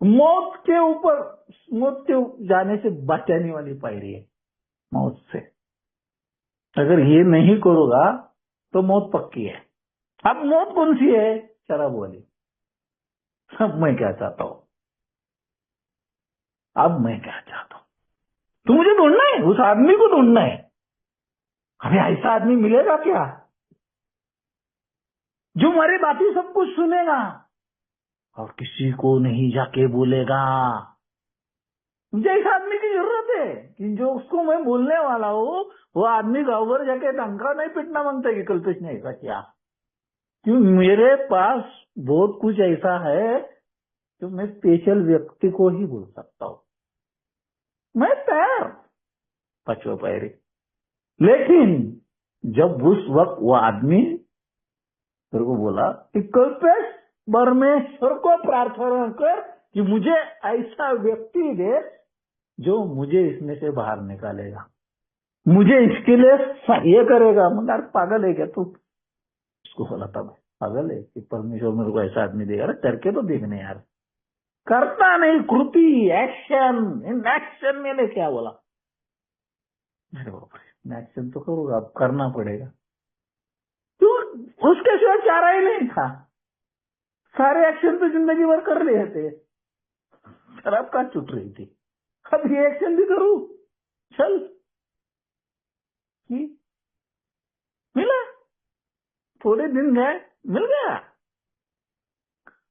मौत के ऊपर, मौत के जाने से बचाने वाली पायरी है, मौत से। अगर ये नहीं करूंगा तो मौत पक्की है। अब मौत कौन सी है? शराब वाली। अब मैं क्या चाहता हूं? अब मैं क्या चाहता हूं? तो मुझे ढूंढना है, उस आदमी को ढूंढना है। अभी ऐसा आदमी मिलेगा क्या जो मेरी बातें सब कुछ सुनेगा और किसी को नहीं जाके बोलेगा? मुझे इस आदमी की जरूरत है कि जो उसको मैं बोलने वाला हूँ वो आदमी गाँव भर जाके डंका नहीं पिटना मांगता है कि कल्पेश ने ऐसा किया। क्यों? मेरे पास बहुत कुछ ऐसा है जो मैं स्पेशल व्यक्ति को ही बोल सकता हूँ। मैं तैयार पांचवा पैरी। लेकिन जब उस वक्त वो आदमी तेरे को बोला कि कल्पेश परमेश्वर को प्रार्थना कर कि मुझे ऐसा व्यक्ति दे जो मुझे इसमें से बाहर निकालेगा, मुझे इसके लिए ये करेगा। मैं यार पागल है क्या तू? उसको बोला था मैं पागल है कि परमेश्वर मेरे को ऐसा आदमी देगा? अरे करके तो देखने यार। करता नहीं, कृति, एक्शन। इन एक्शन मैंने क्या बोला? अरे बाप रे, मैं एक्शन तो करूंगा, अब करना पड़ेगा। तो उसके सिवा चारा ही नहीं था। सारे एक्शन तो जिंदगी भर कर लिए थे, शराब कहाँ छूट रही थी। अब ये एक्शन भी करूं? चल ही मिला, थोड़े दिन गए मिल गया।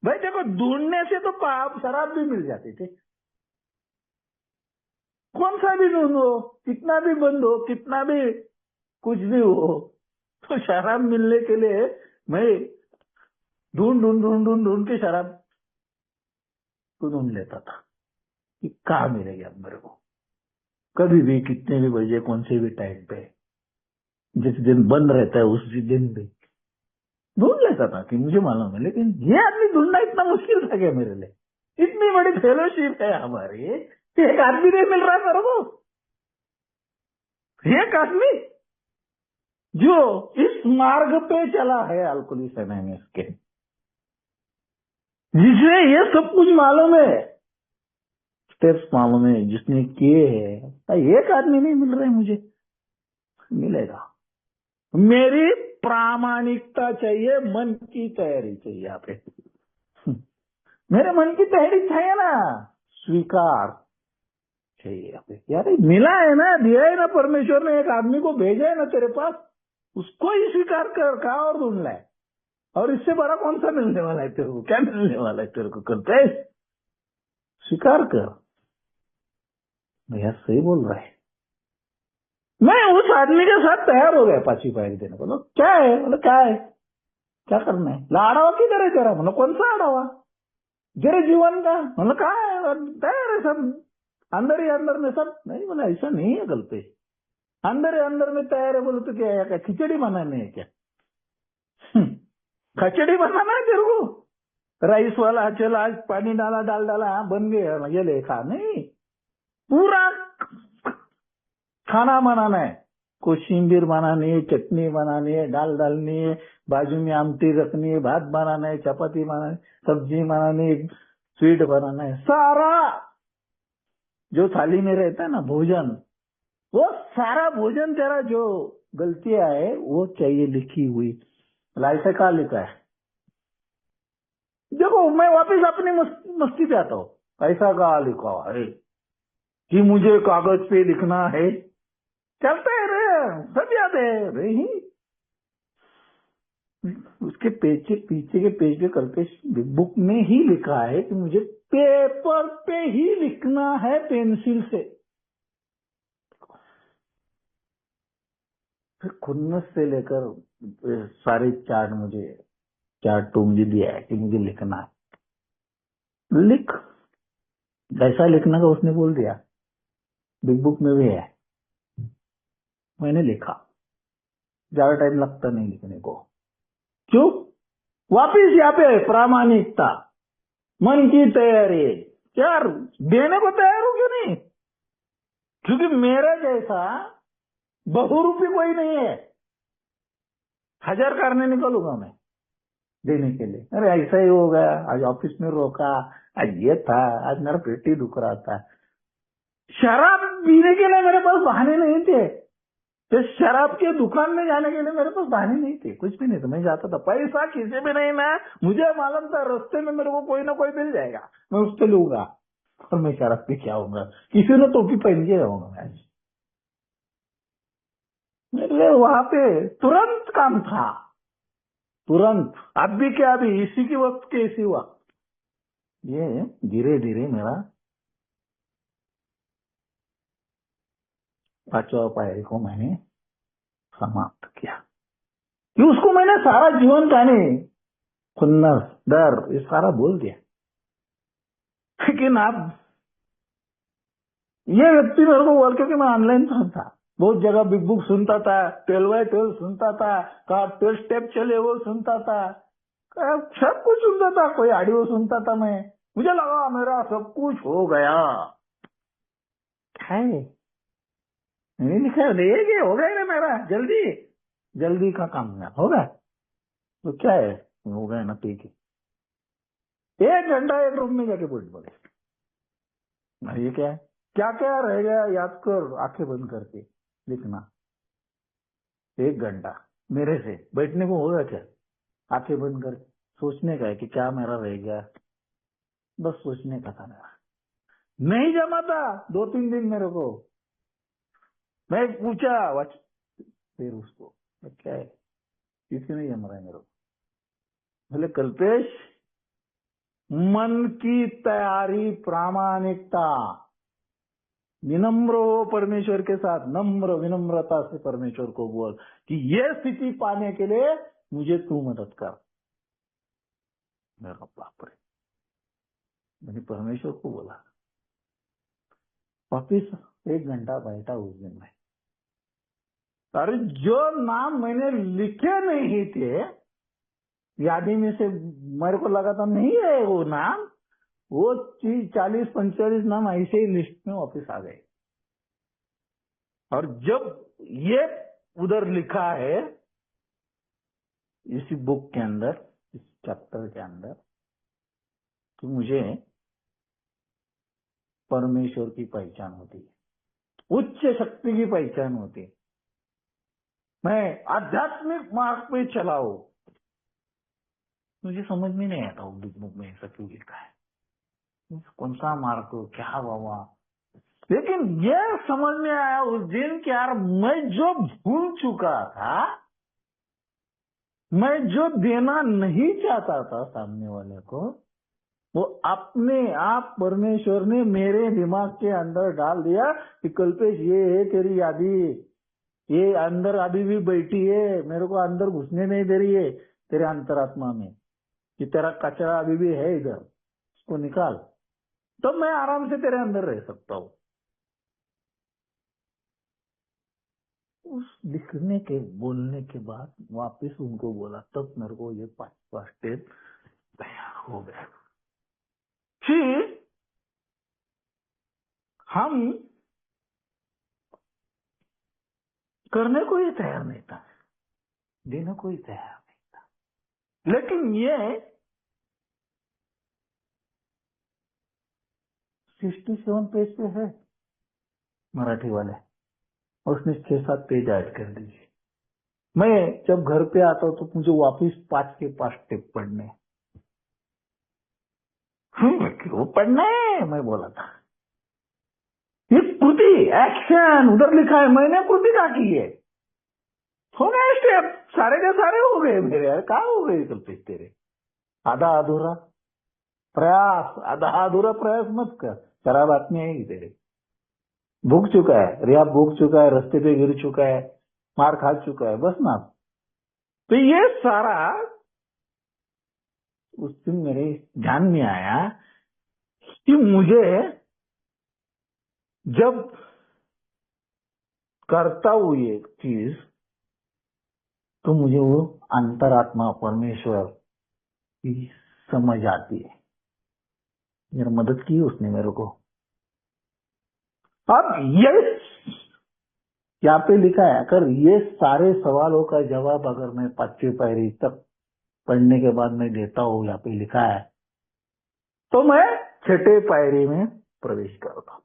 भाई देखो, ढूंढने से तो पाप शराब भी मिल जाती थी। कौन सा भी ढूंढो, कितना भी बंद हो, कितना भी कुछ भी हो, तो शराब मिलने के लिए मैं ढूंढ ढूंढ ढूंढ ढूंढ ढूंढ के शराब को ढूंढ लेता था कि कहाँ मिलेगी अब मेरे को। कभी भी, कितने भी बजे, कौन से भी टाइम पे, जिस दिन बंद रहता है उस दिन भी ढूंढ लेता था कि मुझे मालूम है। लेकिन ये आदमी ढूंढना इतना मुश्किल था क्या मेरे लिए? इतनी बड़ी फेलोशिप है हमारी, एक आदमी नहीं मिल रहा मेरे को। एक आदमी जो इस मार्ग पे चला है अल्कोहलिक्स एनोनिमस के, जिसे ये सब कुछ मालूम है, स्टेप्स मालूम है, जिसने किए हैं। एक आदमी नहीं मिल रहा है मुझे। मिलेगा। मेरी प्रामाणिकता चाहिए, मन की तैयारी चाहिए। यहाँ पे मेरे मन की तैयारी चाहिए ना, स्वीकार चाहिए। यहाँ पे यार मिला है ना, दिया है ना, परमेश्वर ने एक आदमी को भेजा है ना तेरे पास, उसको ही स्वीकार कर। कहा और ढूंढना है? और इससे बड़ा कौन सा मिलने वाला है तेरे को? क्या मिलने वाला है तेरे को? करते है, स्वीकार कर। भैया सही बोल रहा है। मैं उस आदमी के साथ तैयार हो गया पांचवी पायरी देने को। क्या है? बोले क्या है, क्या करना है? आड़ावा किधर है तेरा? मतलब कौन सा आड़ावा? तेरे जीवन का मतलब कहा है? तैयार है सब, अंदर ही अंदर में सब। नहीं बोला ऐसा नहीं है कल्पेश, अंदर ही अंदर में तैयार है। बोले तो क्या है? क्या खिचड़ी बनाने है क्या? खिचड़ी बनाना है तेरे को? राइस वाला, चल आज पानी डाला, डाल डाला, हाँ बन गया, ये ले खा। नहीं, पूरा खाना बनाना है। कोशिम्बीर बनानी है, चटनी बनानी है, दाल डालनी है, बाजू में आमटी रखनी है, भात बनाना है, चपाती बनानी है, सब्जी बनानी है, स्वीट बनाना है। सारा जो थाली में रहता है ना भोजन, वो सारा भोजन तेरा जो गलतियां है वो चाहिए लिखी हुई। ऐसे कहा लिखा है? देखो मैं वापस अपनी मस्ती पे आता हूँ। ऐसा कहा लिखा है कि मुझे कागज पे लिखना है? चलते है रे, सब याद है रे ही। उसके पेज के पीछे के पेज पे कल्पेश बुक में ही लिखा है कि मुझे पेपर पे ही लिखना है पेंसिल से। फिर खुन्नस से लेकर सारे चार्ट तो मुझे दिया है कि मुझे लिखना है। लिख, जैसा लिखना का उसने बोल दिया, बिग बुक में भी है। मैंने लिखा, ज्यादा टाइम लगता नहीं लिखने को। क्यों? वापिस यहाँ पे प्रामाणिकता, मन की तैयारी। यार देने को तैयार हूं क्यों नहीं? क्योंकि मेरे जैसा बहुरूपी कोई नहीं है। 1000 कारणे निकालूंगा मैं देने के लिए। अरे ऐसा ही हो गया, आज ऑफिस में रोका, आज ये था, आज मेरा पेट ही दुख रहा था। शराब पीने के लिए मेरे पास बहाने नहीं थे, तो शराब के दुकान में जाने के लिए मेरे पास बहाने नहीं थे, कुछ भी नहीं था। मैं जाता था, पैसा किसी भी नहीं ना, मुझे मालूम था रास्ते में मेरे को कोई ना कोई मिल जाएगा, मैं उससे लूंगा और मैं शराब पी के आऊंगा। किसी ने टोपी पहन के आऊंगा मैं। मेरे लिए वहां पे तुरंत काम था, तुरंत। अभी क्या, अभी इसी के वक्त के इसी वक्त ये धीरे धीरे मेरा पांचवा पायरी को मैंने समाप्त किया कि उसको मैंने सारा जीवन कहानी, खुन्नस, डर, ये सारा बोल दिया। लेकिन अब ये व्यक्ति मेरे को बोल के कि मैं ऑनलाइन था, बहुत जगह बिग बुक सुनता था, 12x12 सुनता था, कहा 12 स्टेप चले वो सुनता था, सब कुछ सुनता था, कोई ऑडियो सुनता था। मैं, मुझे लगा मेरा सब कुछ हो गया। है नहीं लिखा है, ये हो गया ना मेरा, जल्दी जल्दी का काम हो गया। तो क्या है, हो गया ना, ठीक है। 1 घंटा एक रूम में जाके बैठ बोले, ये क्या है, क्या क्या रह गया याद कर, आंखें बंद करके लिखना। 1 घंटा मेरे से बैठने को होगा क्या, आंखें बंद कर सोचने का है कि क्या मेरा रह गया, बस सोचने का था मेरा। नहीं जमा था 2-3 दिन मेरे को। मैं पूछा फिर उसको, क्या है, किसी नहीं जम रहा है मेरे को। बोले कल्पेश, मन की तैयारी, प्रामाणिकता, विनम्र हो परमेश्वर के साथ, नम्र विनम्रता से परमेश्वर को बोल कि ये स्थिति पाने के लिए मुझे तू मदद कर। मेरा बाप रे, मैंने परमेश्वर को बोला। वापिस 1 घंटा बैठा उस दिन में। अरे जो नाम मैंने लिखे नहीं थे यादी में से, मेरे को लगा था नहीं है वो नाम, वो 40-45 नाम ऐसे ही लिस्ट में वापिस आ गए। और जब ये उधर लिखा है इसी बुक के अंदर, इस चैप्टर के अंदर, कि मुझे परमेश्वर की पहचान होती है, उच्च शक्ति की पहचान होती है, मैं आध्यात्मिक मार्ग पे चला हूं। मुझे समझ में नहीं आता वो बुक में ऐसा क्यों लिखा है, कौन सा मार्ग हो, क्या बाबा। लेकिन ये समझ में आया उस दिन कि यार मैं जो भूल चुका था, मैं जो देना नहीं चाहता था सामने वाले को, वो अपने आप परमेश्वर ने मेरे दिमाग के अंदर डाल दिया कि कल्पेश ये है तेरी यादी, ये अंदर अभी भी बैठी है, मेरे को अंदर घुसने नहीं दे रही है तेरे अंतरात्मा में, कि तेरा कचरा अभी भी है इधर, उसको निकाल, तो मैं आराम से तेरे अंदर रह सकता हूँ। उस लिखने के बोलने के बाद वापस उनको बोला, तब मेरे को ये 5 स्टेप तैयार हो गया। फिर हम करने को ही तैयार नहीं था, देने को ही तैयार नहीं था। लेकिन ये 67 पेज पे है मराठी वाले, उसने 6-7 पेज ऐड कर दीजिए। मैं जब घर पे आता हूँ तो मुझे वापिस 5 के 5 स्टेप पढ़ने, क्यों पढ़ना है, मैं बोला था। ये कृति, एक्शन उधर लिखा है, मैंने कृति क्या की है, हो गए स्टेप, सारे के सारे हो गए मेरे। यार कहाँ हो गए कल्पेश तेरे, आधा अधूरा प्रयास, आधा अधूरा प्रयास मत कर, शराब आदमी आएगी तेरे। भूख चुका है, रिया भूख चुका है, रास्ते पे गिर चुका है, मार खा चुका है, बस ना। तो ये सारा उस दिन मेरे ध्यान में आया कि मुझे जब करता हूं ये चीज, तो मुझे वो अंतरात्मा परमेश्वर की समझ आती है। मेरी मदद की उसने मेरे को। अब ये यहाँ पे लिखा है, अगर ये सारे सवालों का जवाब अगर मैं 5वीं पायरी तक पढ़ने के बाद मैं देता हूँ, यहाँ पे लिखा है, तो मैं 6ठे पायरी में प्रवेश करता हूँ।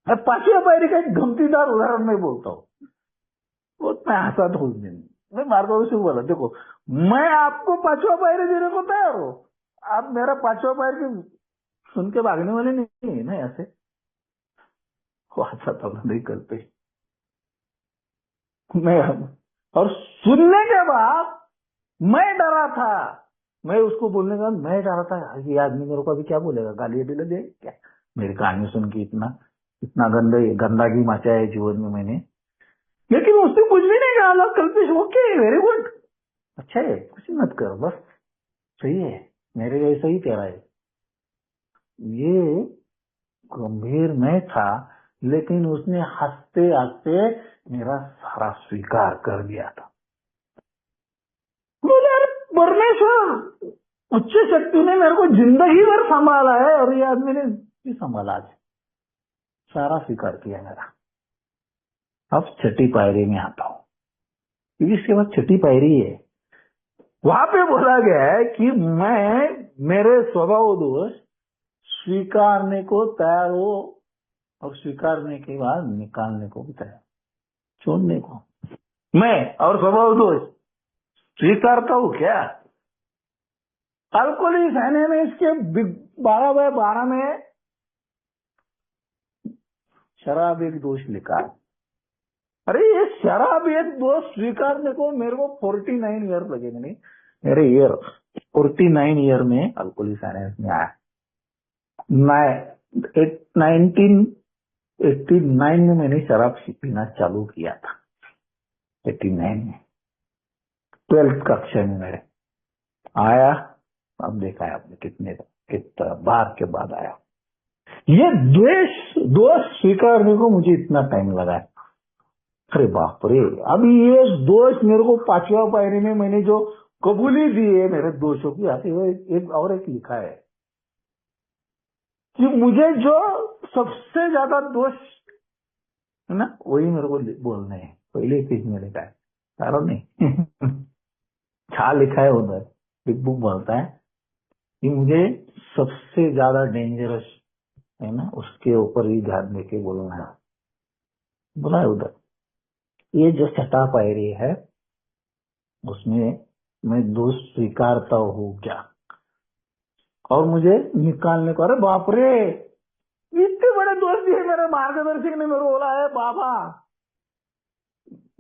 मैं 5वीं पायरी का एक गमतीदार उदाहरण मैं बोलता हूँ, वो मैं हंसा था उस दिन। मैं मार्गो से बोला, देखो मैं आपको 5वां पायरी देने को तैयार हूँ, आप मेरा 5वां पायरी सुन के भागने वाले नहीं है ना ऐसे। वाचा था नहीं कल पे मैं, और सुनने के बाद मैं डरा था। मैं उसको बोलने का मैं डरा था, ये आदमी मेरे को अभी क्या बोलेगा, गाली दिले दे क्या। मेरी कहानी सुन के इतना इतना गंदगी मचाया है जीवन में मैंने, लेकिन उसने कुछ भी नहीं कहा। लो कल्पेश ओके वेरी गुड, अच्छा है, कुछ मत कर बस, सही है, मेरे जैसा ही तेरा है। ये गंभीर नहीं था, लेकिन उसने हंसते हंसते मेरा सारा स्वीकार कर दिया था। बोले अरे परमेश्वर उच्च शक्ति ने मेरे को जिंदगी भर संभाला है, और ये आदमी ने भी संभाला, आज सारा स्वीकार किया मेरा। अब छठी पायरी में आता हूँ, क्योंकि इसके बाद छठी पायरी है। वहां पे बोला गया है कि मैं मेरे स्वभाव दोष स्वीकारने को तैयार हो, और स्वीकारने के बाद निकालने को भी तैयार, छोड़ने को। मैं और स्वभाव दोष स्वीकारता हूँ क्या? अल्कोहली सहने में इसके 12/12 में शराब एक दोष लिखा है। अरे ये शराब एक दोष स्वीकारने को मेरे को 49 ईयर लगेंगे, नहीं मेरे ईयर 49 ईयर में अल्कोहली साइंस में आया। 1989 में मैंने शराब पीना चालू किया था, 89 में 12th कक्षा में मेरे आया। अब देखा है आपने कितना बार के बाद आया। ये दोष स्वीकारने को मुझे इतना टाइम लगा है। अरे बाप रे, अभी ये दोष मेरे को 5वां पायरी में मैंने जो कबूली दी है मेरे दोषों की, आती है एक लिखा है कि मुझे जो सबसे ज्यादा दोष है ना, वही मेरे को बोलने हैं। पहले पेज में लिखा है, सारा नहीं क्या लिखा है उधर, बिग बुक बोलता है कि मुझे सबसे ज्यादा डेंजरस है ना, उसके ऊपर ही ध्यान देके बोलना है, बोला है उधर। ये जो छठा पायरी है उसमें मैं दोष स्वीकारता हूँ क्या, और मुझे निकालने को। अरे बाप रे, इतने बड़े दोष दिए मेरे मार्गदर्शक ने मेरे को बोला है बाबा,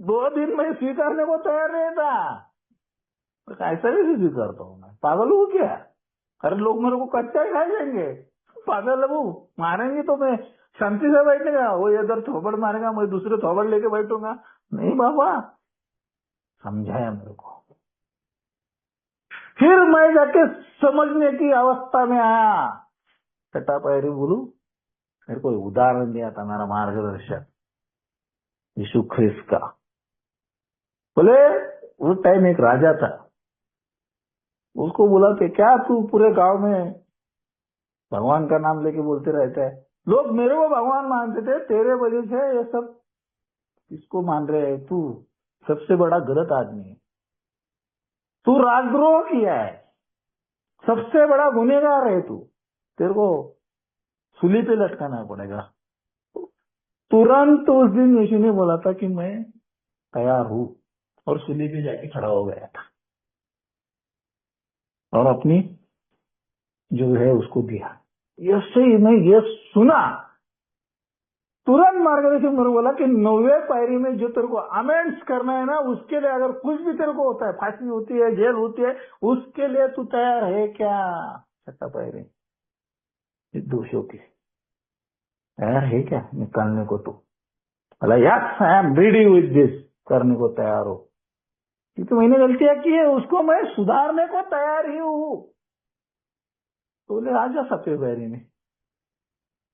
2 दिन में स्वीकारने को तैयार नहीं था। तो ऐसा भी स्वीकारता हूँ मैं, पागल हूँ क्या? अरे लोग मेरे को कच्चा ही खाए जाएंगे, पागल है वो, मारेंगे तो मैं शांति से बैठेगा, वो इधर थोबड़ मारेगा, मैं दूसरे थोबड़ लेके बैठूंगा। नहीं बाबा, समझाया मेरे को। फिर मैं जाके समझने की अवस्था में आया। छठा पायरी बोलू, मेरे को उदाहरण दिया था मेरा मार्गदर्शक यीशु ख्रिस्त का। बोले उस टाइम एक राजा था, उसको बोला कि क्या तू पूरे गांव में भगवान का नाम लेके बोलते रहता है, लोग मेरे को भगवान मानते थे, तेरे वजह से ये सब किसको मान रहे हैं, तू सबसे बड़ा गलत आदमी है, तू राजद्रोह किया है, सबसे बड़ा गुनहगार है तू, तेरे को सूली पे लटकाना पड़ेगा। तुरंत उस दिन यीशु ने बोला था कि मैं तैयार हूं, और सूली पे जाके खड़ा हो गया था, और अपनी जो है उसको दिया। ऐसे ही मैं ये सुना, तुरंत मार्गदर्शक मेरे को बोला कि 9वें पायरी में जो तेरे को अमेंड्स करना है ना, उसके लिए अगर कुछ भी तेरे को होता है, फांसी होती है, जेल होती है, उसके लिए तू तैयार है क्या? छठा पायरी दोषों की तैयार है क्या निकालने को? तू बोला yes I am ready with this, करने को तैयार हो, क्योंकि मैंने गलतियां की है, उसको मैं सुधारने को तैयार ही हूं। तो बोले आ जा 7वें पायरी में,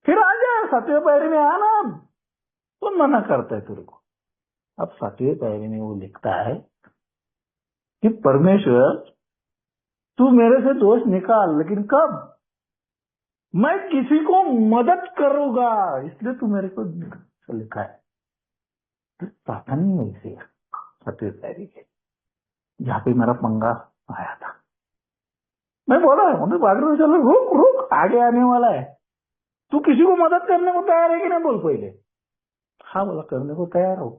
फिर आ जा 7वें पायरी में आना। कौन मना करता है तेरे को? अब 7वें पायरी में वो लिखता है कि परमेश्वर तू मेरे से दोष निकाल, लेकिन कब? मैं किसी को मदद करूंगा, इसलिए तू मेरे को लिखा है। तो प्रार्थना नहीं है इसे 7वें पायरी के, जहाँ पे मेरा पंगा आया था। मैं बोला उन्हें भाग चलो, रुक रुक, आगे आने वाला है, तू किसी को मदद करने को तैयार है कि नहीं, बोल पहले। हाँ बोला करने को तैयार हो,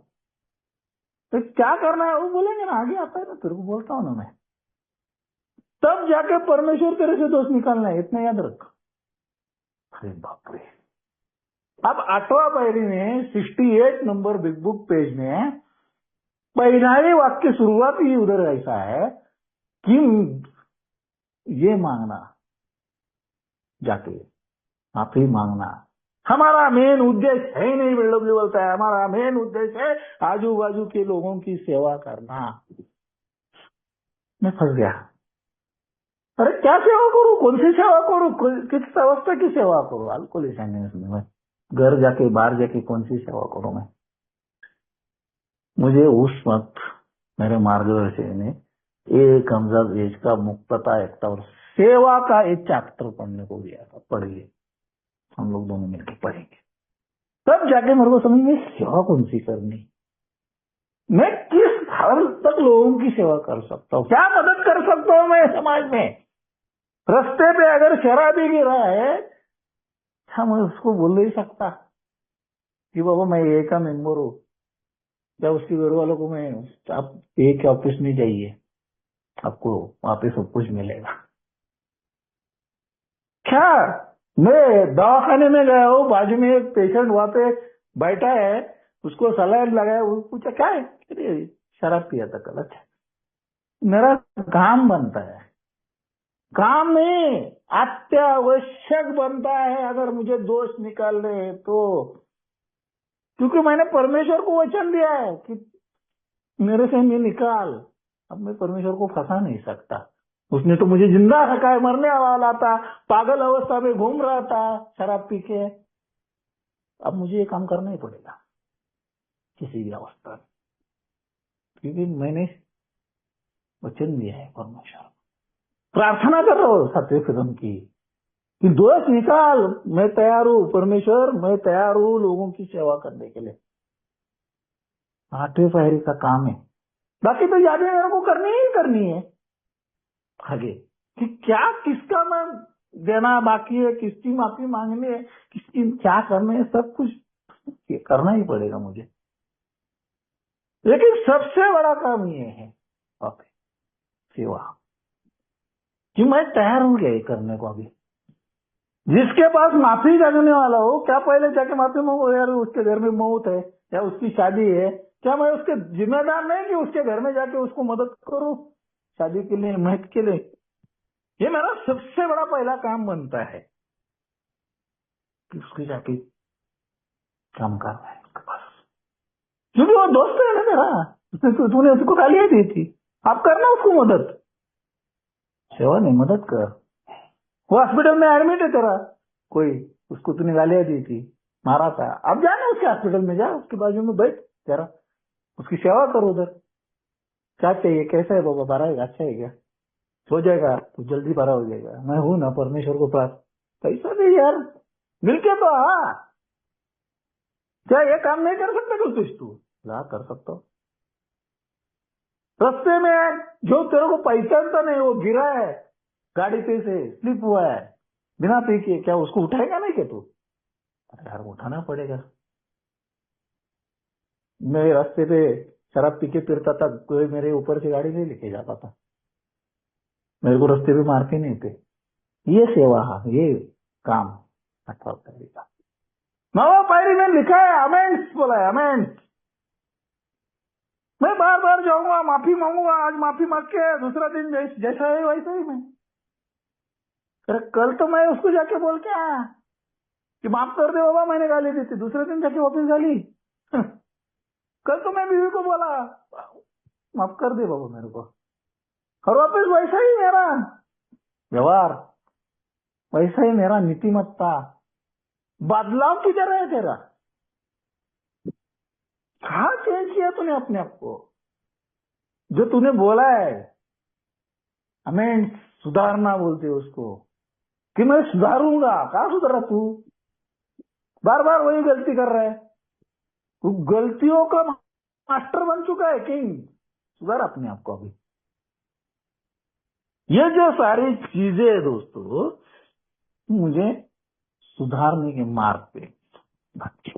तो क्या करना है वो बोलेंगे ना, आगे आता है ना, तेरे को बोलता हूँ ना मैं, तब जाके परमेश्वर तेरे से दोष निकालना है, इतना याद रख। अरे बाप रे, अब 8वां पायरी में 68 नंबर बिग बुक पेज में पहला ही वाक्य शुरुआत ही उधर ऐसा है कि ये मांगना, जाके माफी मांगना हमारा मेन उद्देश्य है ही नहीं। बिल्डब्ल्यू बोलता है हमारा मेन उद्देश्य है आजू बाजू के लोगों की सेवा करना। मैं फंस गया। अरे क्या सेवा करूं, कौन सी सेवा करूं, किस अवस्था की सेवा करूं? अल्कोहलिक में घर जाके बाहर जाके कौन सी सेवा करूं मैं? मुझे उस वक्त मेरे मार्गदर्शक ने एक हमजा वेज का मुक्तता एकता और सेवा का एक चैप्टर पढ़ने को दिया था। पढ़िए, हम लोग दोनों मिलकर पढ़ेंगे, तब जाके मेरे को समझ में सेवा कौन सी करनी, मैं किस हद तक लोगों की सेवा कर सकता हूँ, क्या मदद कर सकता हूँ मैं समाज में। रास्ते पे अगर शराबी गिरा है, क्या मैं उसको बोल नहीं सकता कि बाबा मैं ए का मेंबर हूँ, या उसके घर वालों को मैं, आप ए के ऑफिस में जाइए, आपको वहां पे सब कुछ मिलेगा? क्या मैं दवाखाने में गया हूँ, बाजू में एक पेशेंट वहां पे बैठा है, उसको सलाइन लगाया, वो पूछा क्या है, अरे शराब पिया था कल। अच्छा, मेरा काम बनता है, काम नहीं अत्यावश्यक बनता है अगर मुझे दोष निकालने हैं तो, क्योंकि मैंने परमेश्वर को वचन दिया है कि मेरे से ये निकाल। अब मैं परमेश्वर को फंसा नहीं सकता, उसने तो मुझे जिंदा रखा है, मरने वाला था, पागल अवस्था में घूम रहा था शराब पी के। अब मुझे ये काम करना ही पड़ेगा किसी भी अवस्था में, क्योंकि मैंने वचन दिया है परमेश्वर। प्रार्थना कर रहा हूँ सत्य फिल्म की कि दोष निकाल, मैं तैयार हूँ परमेश्वर, मैं तैयार हूँ लोगों की सेवा करने के लिए। 8वें पायरी का काम है, बाकी तो यादें मेरे को करनी ही करनी है आगे, कि क्या किसका मैं देना बाकी है, किसकी माफी मांगनी है, किसकी क्या करना है, सब कुछ ये करना ही पड़ेगा मुझे। लेकिन सबसे बड़ा काम ये है ओके सेवा, कि मैं तैयार हूं क्या ये करने को। अभी जिसके पास माफी मांगने वाला हो, क्या पहले जाके माफी मांगो, यार उसके घर में मौत है या उसकी शादी है, क्या मैं उसके जिम्मेदार नहीं कि उसके घर में जाके उसको मदद करूं शादी के लिए, महत्व के लिए? ये मेरा सबसे बड़ा पहला काम बनता है कि उसके जाके काम करना है उसके पास, क्योंकि वो दोस्त है ना मेरा, तूने उसको गालियां दी थी, आप करना उसको मदद, सेवा नहीं मदद कर। वो हॉस्पिटल में एडमिट है तेरा, कोई उसको तूने गालियां दी थी, मारा था, अब जाना उसके हॉस्पिटल में, जा उसके बाजू में बैठ जरा, उसकी सेवा करो उधर। क्या चाहिए, कैसा है बाबा, बारह है, अच्छा है क्या, हो जाएगा तो जल्दी बारह हो जाएगा, मैं हूं ना परमेश्वर को प्राप्त। पैसा भी यार मिलके तो हाँ, क्या ये काम नहीं कर सकता कुछ कुछ तू? ला कर सकता हूँ। रास्ते में जो तेरे को पहचानता नहीं, वो गिरा है गाड़ी पे से, स्लिप हुआ है बिना पी के, क्या उसको उठाएगा नहीं क्या तू? अरे यार उठाना पड़ेगा। मैं रास्ते पे शराब पी के फिरता था, कोई मेरे ऊपर से गाड़ी नहीं लेके जाता था, मेरे को रास्ते पे मारते नहीं थे। ये सेवा है, ये काम 8वां पायरी का। 9वां पायरी में लिखा है अमेंस, बोला है अमेंस। मैं बार बार जाऊंगा, माफी मांगूंगा, आज माफी मांग के दूसरा दिन जैसा है वैसा ही मैं। अरे कल तो मैं उसको जाके बोल के आया कि माफ कर दे बाबा, मैंने गाली दी थी, दूसरे दिन जाके वापस गाली। कल तो मैं बीवी को बोला माफ कर दे बाबा मेरे को, और वापस वैसा ही मेरा व्यवहार, वैसा ही मेरा नीतिमत्ता। बदलाव किधर है तेरा? कहा चेंज किया तूने अपने आप को? जो तूने बोला है हमें सुधारना बोलते उसको, कि मैं सुधारूंगा, कहा सुधरा तू? बार बार वही गलती कर रहा है, तू गलतियों का मास्टर बन चुका है किंग। सुधार अपने आप को अभी। ये जो सारी चीजें है दोस्तों, मुझे सुधारने के मार्ग पे भटके।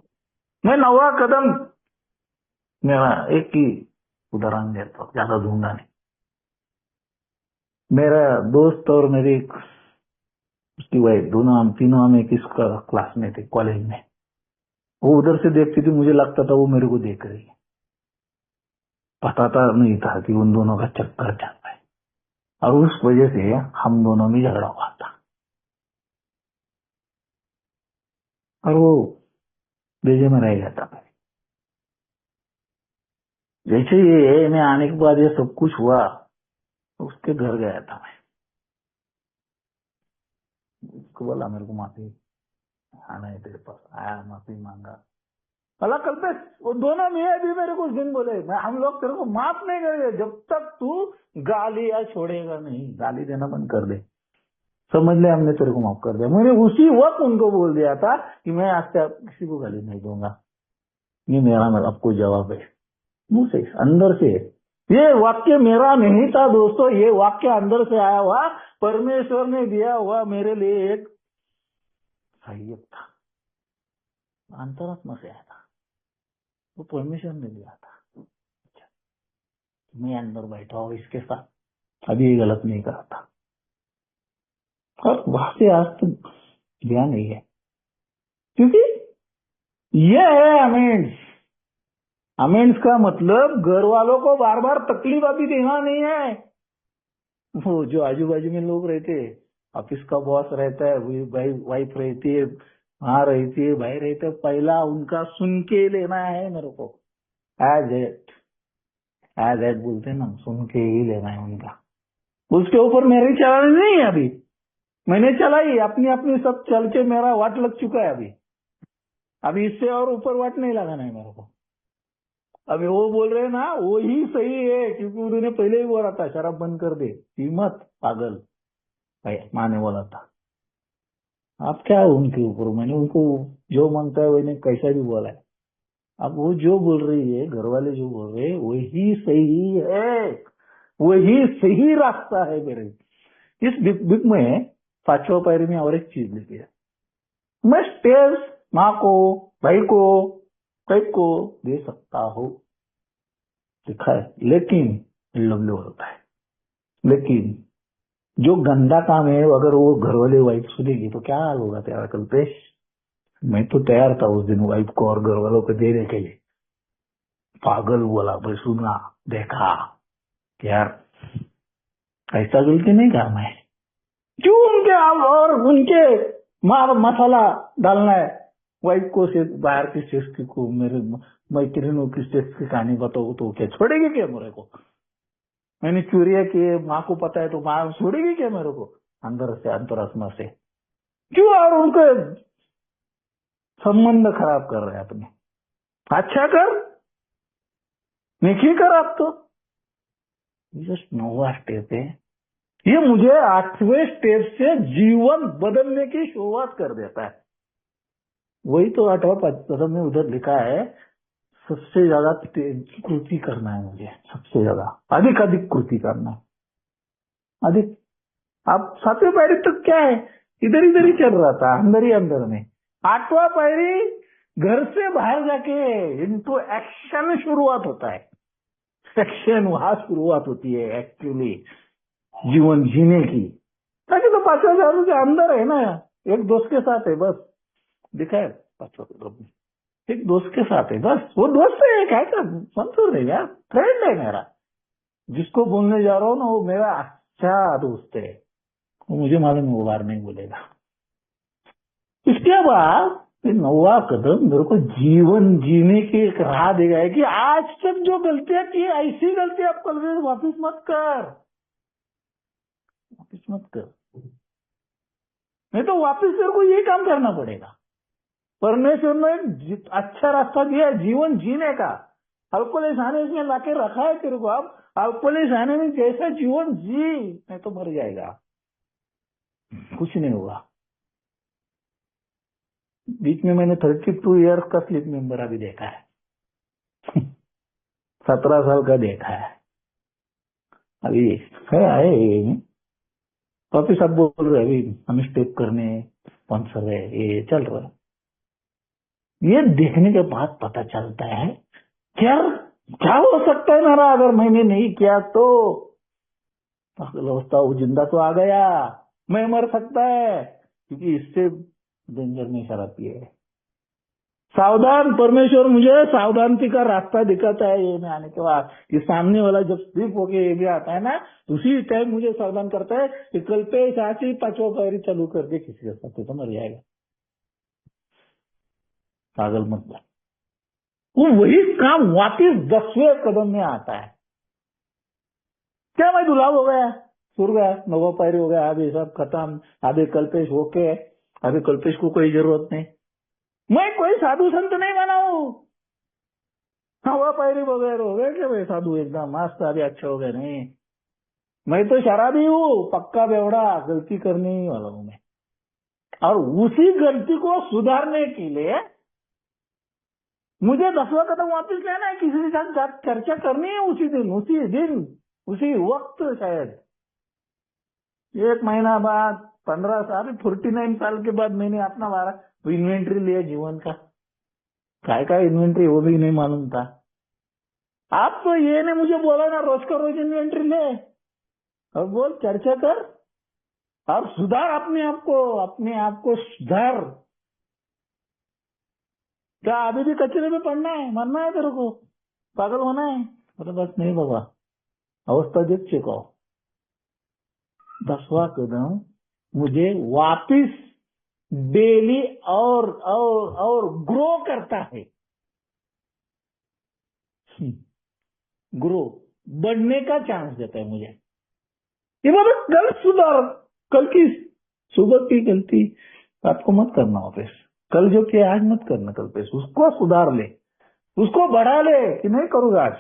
मैं 9वां कदम, मेरा एक ही उदाहरण देता हूं, ज्यादा दूंगा नहीं। मेरा दोस्त और मेरी उसकी वाइफ, दोनों हम तीनों हम एक क्लास में थे कॉलेज में। वो उधर से देखती थी, मुझे लगता था वो मेरे को देख रही है। पता था नहीं था कि उन दोनों का चक्कर चल रहा है, और उस वजह से हम दोनों में झगड़ा हुआ था। और वो बेजे में रह गया था। जैसे ये मैं आने के बाद ये सब कुछ हुआ, तो उसके घर गया था मैं। उसको बोला मेरे को माफी आना है तेरे पास, आया माफी मांगा। बोला कल्पेश, वो दोनों मियाँ भी मेरे को उस दिन बोले हम लोग तेरे को माफ नहीं करेंगे जब तक तू गाली या छोड़ेगा नहीं, गाली देना बंद कर दे। समझ ले, हमने तेरे को माफ कर दिया। मैंने उसी वक्त उनको बोल दिया था कि मैं आज से किसी को गाली नहीं दूंगा। ये मेरा आपको जवाब है, मुंह से, अंदर से। ये वाक्य मेरा नहीं था दोस्तों, ये वाक्य अंदर से आया हुआ, परमेश्वर ने दिया हुआ मेरे लिए एक सहायक था, अंतरात्मा से आया था, वो परमेश्वर ने दिया था। मैं अंदर बैठा हूँ इसके साथ, अभी ये गलत नहीं कहा था, और वहां से आज तक दिया नहीं है, क्योंकि ये है अमेंड्स। अमेंड्स का मतलब घर वालों को बार बार तकलीफ अभी देना नहीं है। वो जो आजू बाजू में लोग रहते, ऑफिस का बॉस रहता है, भाई वाइफ रहती है, माँ रहती है, भाई रहते, पहला उनका सुन के लेना है मेरे को। एज एट बोलते हैं ना, सुन के ही लेना है उनका। उसके ऊपर मेरी चलानी नहीं है अभी, मैंने चलाई अपनी अपनी, सब चल के मेरा वाट लग चुका है अभी इससे और ऊपर वाट नहीं लगाना है मेरे को। अभी वो बोल रहे हैं ना, वो ही सही है, क्योंकि उन्होंने पहले ही बोला था शराब बंद कर दे, हिम्मत पागल भाई, माँ ने बोला था। आप क्या उनके ऊपर, मैंने उनको जो मांगता है मैंने कैसा भी बोला है। अब वो जो बोल रही है, घर वाले जो बोल रहे हैं, वही सही है, वही सही रास्ता है मेरे। इस बुक में 5वां पायरी में और एक चीज लिखी है, मैं स्टेज माँ को, भाई को, कई को दे सकता हूँ, लिखा है, लेकिन लवली होता है। लेकिन जो गंदा काम है, अगर वो घर वाले वाइफ सुनेगी तो क्या हाल होगा तेरा कल्पेश। मैं तो तैयार था उस दिन वाइफ को और घर वालों को देने के लिए। पागल बोला, भाई सुना, देखा, यार ऐसा गलती नहीं करना है। क्यों उनके आप और उनके मार मसाला डालना है। वाइफ को से बाहर की सेक्स को, मेरे मैत्रियों की सेक्स की कहानी बताओ तो क्या छोड़ेगी क्या मेरे को। मैंने चोरिया की, माँ को पता है तो माँ छोड़ेगी क्या मेरे को, अंदर से, अंतरात्मा से। क्यों और उनके संबंध खराब कर रहे हैं अपने। अच्छा कर, नेकी कर आप तो। जस्ट 9वां स्टेप है, ये मुझे 8वें स्टेप से जीवन बदलने की शुरुआत कर देता है। वही तो 8वां पद में उधर लिखा है, सबसे ज्यादा कृति करना है मुझे, सबसे ज्यादा अधिक अधिक कृति करना है, अधिक। आप 7वें पायरी तक क्या है, इधर इधर ही चल रहा था, अंदर ही अंदर में। 8वां पायरी घर से बाहर जाके इनटू एक्शन शुरुआत होता है। एक्शन वहां शुरुआत होती है एक्चुअली जीवन जीने की। ताकि तो 5वां जादू के अंदर है ना, एक दोस्त के साथ है बस, दिखा है 5वां जादू में, एक दोस्त के साथ है बस। वो दोस्त है, क्या समझो नहीं यार, फ्रेंड है मेरा, जिसको बोलने जा रहा हूँ ना वो मेरा अच्छा दोस्त है। वो मुझे मालूम है वो बार नहीं बोलेगा। इसके बाद 9वां कदम मेरे को जीवन जीने की एक राह देगा है कि आज तक जो गलतियां की ऐसी गलती आप कल वापिस मत कर, वापिस मत कर। नहीं तो वापिस तेरे को ये काम करना पड़ेगा। परमेश्वर ने एक अच्छा रास्ता दिया है जीवन जीने का। अल्कोहलिक आने इसमें लाके रखा है तेरे को। अब अल्कोहलिक आने में जैसा जीवन जी, नहीं तो मर जाएगा, कुछ नहीं होगा। बीच में मैंने 32 ईयर्स का स्लीप मेंबर अभी देखा है 17 साल का देखा है अभी है आए। काफी सब बोल रहे हैं अभी हम स्टेप करने, स्पॉन्सर है, ये चल रहा है। ये देखने के बाद पता चलता है क्या क्या हो सकता है मेरा अगर मैंने नहीं किया तो। अवस्था वो जिंदा तो आ गया, मैं मर सकता है, क्योंकि इससे डेंजर में शराब पिए है। सावधान, परमेश्वर मुझे सावधानी का रास्ता दिखाता है ये में आने के बाद, कि सामने वाला जब स्लिप होके ये भी आता है ना, तो उसी टाइम मुझे सावधान करता है कि कल पे साची 5वां पैरी चालू कर दे किसी के साथ, तो मर जाएगा। पागल मत बन। वो वही काम वापिस 10वें कदम में आता है। क्या मैं दुलाव हो गया, सुर गया, 9वां पैरी हो गया, अभी सब खत्म, अभी कल्पेश होके, अभी कल्पेश को कोई जरूरत नहीं। मैं कोई साधु संत नहीं बना हूं। हवा पैरी वगैरह हो गए क्या भाई साधु, एकदम मस्त अभी अच्छे हो गए, नहीं। मैं तो शराबी हूँ, पक्का बेवड़ा, गलती करने ही वाला हूं मैं। और उसी गलती को सुधारने के लिए मुझे 10वां कदम वापस लेना है, किसी के साथ चर्चा करनी है उसी दिन, उसी वक्त। शायद 1 महीना बाद, 15 साल, 49 साल के बाद मैंने अपना इन्वेंट्री लिया जीवन का। काय इन्वेंट्री वो भी नहीं मालूम था। आप तो ये ने मुझे बोला ना, रोज का रोज इन्वेंट्री ले और बोल चर्चा कर और सुधार अपने आप को सुधार। क्या अभी भी कचरे में पड़ना है, मरना है तेरे को, पागल होना है? बोले बस नहीं बाबा, अवस्था देख चुका। 10वां कदम मुझे वापिस डेली और ग्रो करता है। ग्रो, बढ़ने का चांस देता है मुझे। ये बाबा कल सुधार, कल की सुबह की गलती आपको मत करना वापस। कल जो किया आज मत करना, कल पे उसको सुधार ले, उसको बढ़ा ले कि नहीं करूंगा आज,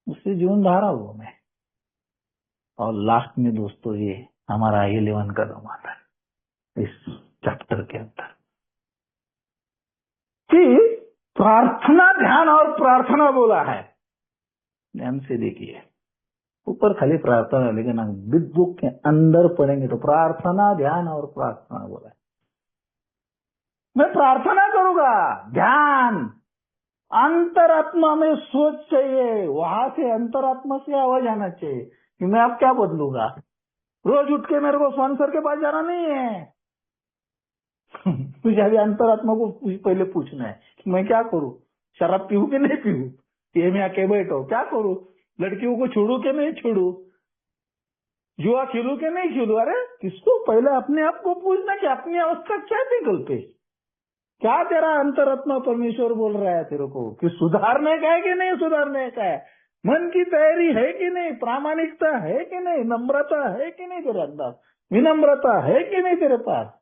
उससे जीवन धारा हुआ मैं। और लास्ट में दोस्तों ये हमारा 11 कदम आता है इस चैप्टर के अंदर, कि प्रार्थना, ध्यान और प्रार्थना बोला है। ध्यान से देखिए, ऊपर खाली प्रार्थना है, लेकिन बुक के अंदर पढ़ेंगे तो प्रार्थना, ध्यान और प्रार्थना बोला है। मैं प्रार्थना करूंगा, ध्यान, अंतरात्मा में सोच चाहिए, वहां से अंतरात्मा से आवाज आना चाहिए कि मैं अब क्या बदलूंगा। रोज उठ के मेरे को स्पॉन्सर के पास जाना नहीं है। मुझे अभी अंतरात्मा को पहले पूछना है कि मैं क्या करूं, शराब पीऊं कि नहीं पीऊं, ये में आके बैठो, क्या करूं, लड़कियों को छोड़ू कि नहीं छोड़ू, जुआ खेलू कि नहीं खेलू। अरे किसको, पहले अपने आप को पूछना कि अपनी अवस्था क्या थी कल पे, क्या तेरा अंतरात्मा परमेश्वर बोल रहा है तेरे को, कि सुधारने का है कि नहीं सुधारने का है, मन की तैयारी है कि नहीं, प्रामाणिकता है कि नहीं, नम्रता है कि नहीं तेरे अंदर, विनम्रता है कि नहीं तेरे पास,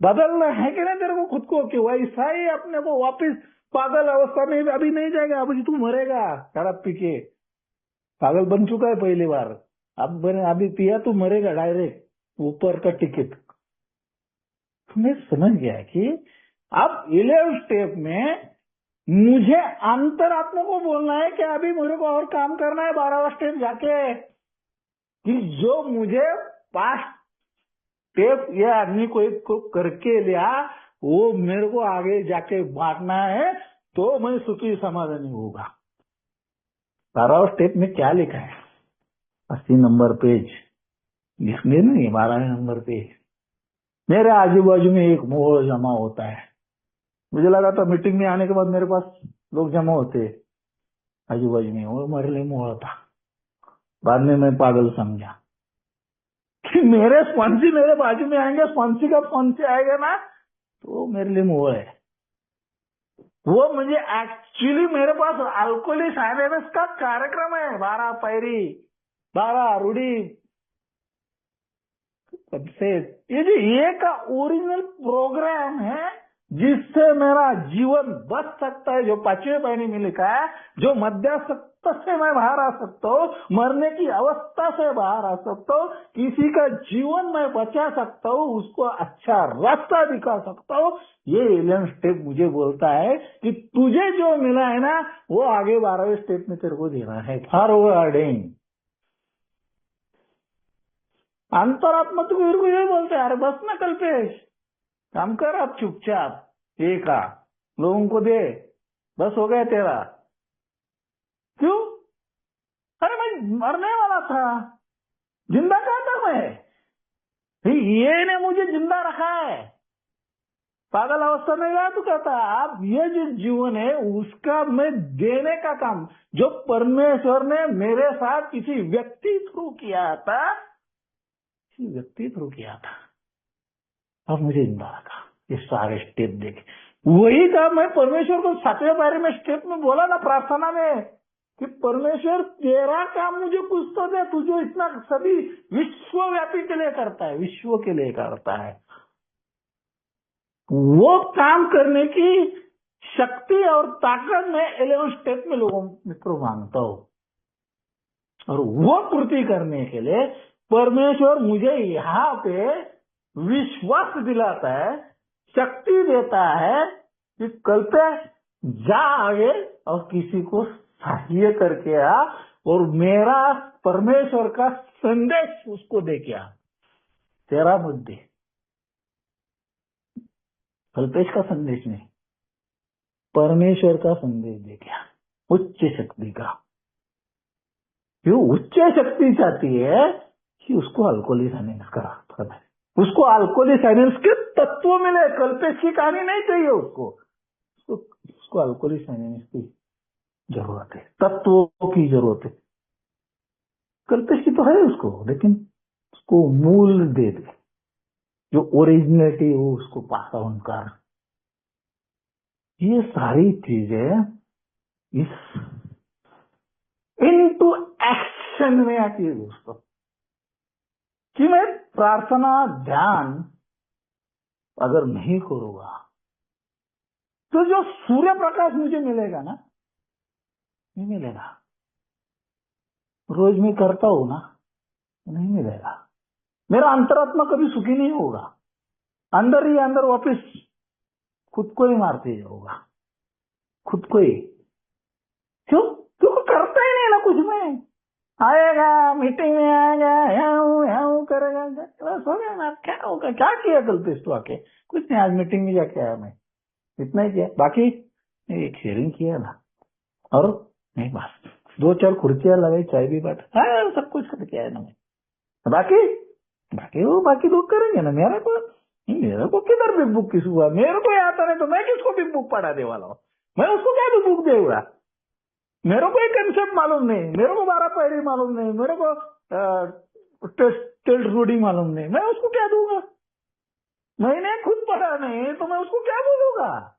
बदलना है कि नहीं तेरे को खुद को, कि वैसा ही अपने को वापिस पागल अवस्था में अभी नहीं जाएगा। अभी तू मरेगा शराब पी के, पागल बन चुका है पहली बार, अब अभी पिया तू मरेगा डायरेक्ट, ऊपर का टिकट। मैं समझ गया कि अब 11 स्टेप में मुझे अंतरात्मा को बोलना है कि अभी मेरे को और काम करना है 12वां स्टेप जाके, कि जो मुझे 5 स्टेप ये आदमी को करके लिया, वो मेरे को आगे जाके बांटना है, तो मैं सुखी समाधानी होगा। 12वां स्टेप में क्या लिखा है, 80 नंबर पेज, लिखने नहीं, 12वें नंबर पेज। मेरे आजू बाजू में एक मोह जमा होता है। मुझे लगा था मीटिंग में आने के बाद मेरे पास लोग जमा होते आजू बाजू में, वो मेरे लिए मोह था। बाद में मैं पागल समझा कि मेरे स्पॉन्सी मेरे बाजू में आएंगे, स्पॉन्सी का स्पॉन्सी आएगा ना, तो मेरे लिए मोह है। वो मुझे एक्चुअली, मेरे पास अल्कोहलिक अवेयरनेस का कार्यक्रम है, 12 पैरी, 12 रूढ़ी, सबसे ये जो ये का ओरिजिनल प्रोग्राम है, जिससे मेरा जीवन बच सकता है, जो 5वें महीने में लिखा है, जो मध्यासक्त से मैं बाहर आ सकता हूँ, मरने की अवस्था से बाहर आ सकता हूँ, किसी का जीवन मैं बचा सकता हूँ, उसको अच्छा रास्ता दिखा सकता हूँ। ये 11 स्टेप मुझे बोलता है कि तुझे जो मिला है ना, वो आगे 12वें स्टेप में तेरे को देना है, फॉरवर्डिंग। अंतरात्मा तो मेरे को ये बोलते हैं, अरे बस ना कल्पेश, काम कर अब चुपचाप, एक लोगों को दे, बस हो गया तेरा। क्यों? अरे मैं मरने वाला था, जिंदा कहाँ था मैं, ये ने मुझे जिंदा रखा है। पागल अवस्था में गया तो कहता है आप ये जो जीवन है उसका मैं देने का काम जो परमेश्वर ने मेरे साथ किसी व्यक्ति थ्रू किया था, किसी व्यक्ति थ्रू किया था, अब मुझे जिंदा रखा। ये सारे स्टेप देखे, वही काम मैं परमेश्वर को 7वें पारी में स्टेप में बोला ना प्रार्थना में कि परमेश्वर तेरा काम मुझे कुछ तो दे, तू जो इतना सभी विश्वव्यापी के लिए करता है, विश्व के लिए करता है, वो काम करने की शक्ति और ताकत में 11 स्टेप में लोगों मित्रों मांगता हूं। और वो पूर्ति करने के लिए परमेश्वर मुझे यहाँ पे विश्वास दिलाता है, शक्ति देता है कि कल पे जा आगे और किसी को सहाय करके आ और मेरा परमेश्वर का संदेश उसको दे के आ। तेरा बुद्धि कल्पेश का संदेश नहीं, परमेश्वर का संदेश दे के आ, उच्च शक्ति का। जो उच्च शक्ति चाहती है कि उसको अल्कोहली साइनेंस करा, उसको अल्कोहली साइनेंस के तत्व मिले। कल्पेश की कहानी नहीं चाहिए उसको अल्कोहली साइनेंस की जरूरत है, तत्वों की जरूरत है। कल्पेश की तो है उसको, लेकिन उसको मूल दे दे, जो ओरिजिनलिटी हो उसको पास ऑन कर। ये सारी चीजें इस इनटू एक्शन में आती है दोस्तों। कि मैं प्रार्थना ध्यान अगर नहीं करूंगा तो जो सूर्य प्रकाश मुझे मिलेगा ना, नहीं मिलेगा। रोज मैं करता हूं ना, नहीं मिलेगा। मेरा अंतरात्मा कभी सुखी नहीं होगा, अंदर ही अंदर वापिस खुद को ही मारते जाऊंगा, खुद को ही। क्यों? क्योंकि करता ही नहीं ना कुछ में। आएगा मीटिंग में आएगा, यहाँ करेगा, बस हो गया ना। क्या होगा? क्या किया कल पे तो आके? कुछ नहीं, आज मीटिंग में जाके आया मैं, इतना ही किया। बाकी एक शेयरिंग किया ना, और नहीं बस 2-4 कुर्सियां लगाई, चाय भी बांट, सब कुछ करके आया ना मैं। बाकी लोग करेंगे ना। मेरे को किधर बिग बुक किस हुआ? मेरे को आता नहीं तो मैं किसको बिग बुक पढ़ा दे वाला हूँ? मैं उसको क्या बिग बुक देगा? मेरे को एक कंसेप्ट मालूम नहीं, मेरे को 12 पैरी मालूम नहीं, मेरे को टेस्ट रूढ़ी मालूम नहीं, मैं उसको क्या दूंगा? मैंने खुद पढ़ा नहीं तो मैं उसको क्या बोलूंगा?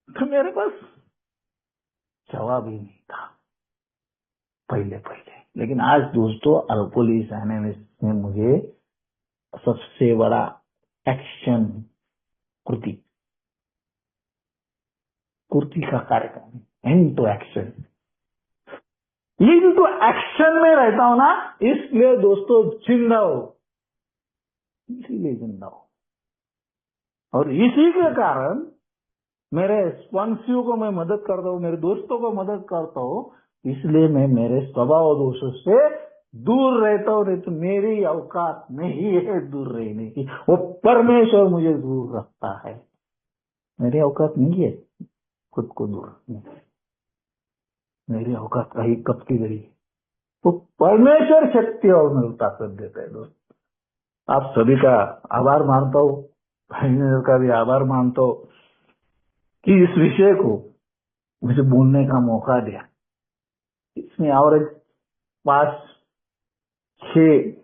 तो मेरे पास जवाब ही नहीं था पहले। लेकिन आज दोस्तों अल्कोहलिस ने मुझे सबसे बड़ा एक्शन कुर्ती का कार्यक्रम, इनटू एक्शन, इनटू एक्शन में रहता हूं ना, इसलिए दोस्तों जिंदा हो, इसीलिए जिंदा हो। और इसी के कारण मेरे स्पॉन्सियों को मैं मदद करता हूँ, मेरे दोस्तों को मदद करता हूँ, इसलिए मैं मेरे स्वभाव दोषों से दूर रहता हूँ। नहीं तो मेरी औकात नहीं है दूर रहने की, वो परमेश्वर मुझे दूर रखता है। मेरी औकात नहीं है खुद को दूर रखने की, मेरी औकात रही कब की गई। तो परमेश्वर शक्ति और मेरे ताकत देता है दोस्त। आप सभी का आभार मानता हूँ, भाई का भी आभार मानता हूँ कि इस विषय को मुझे बोलने का मौका दिया। इसमें और 5-6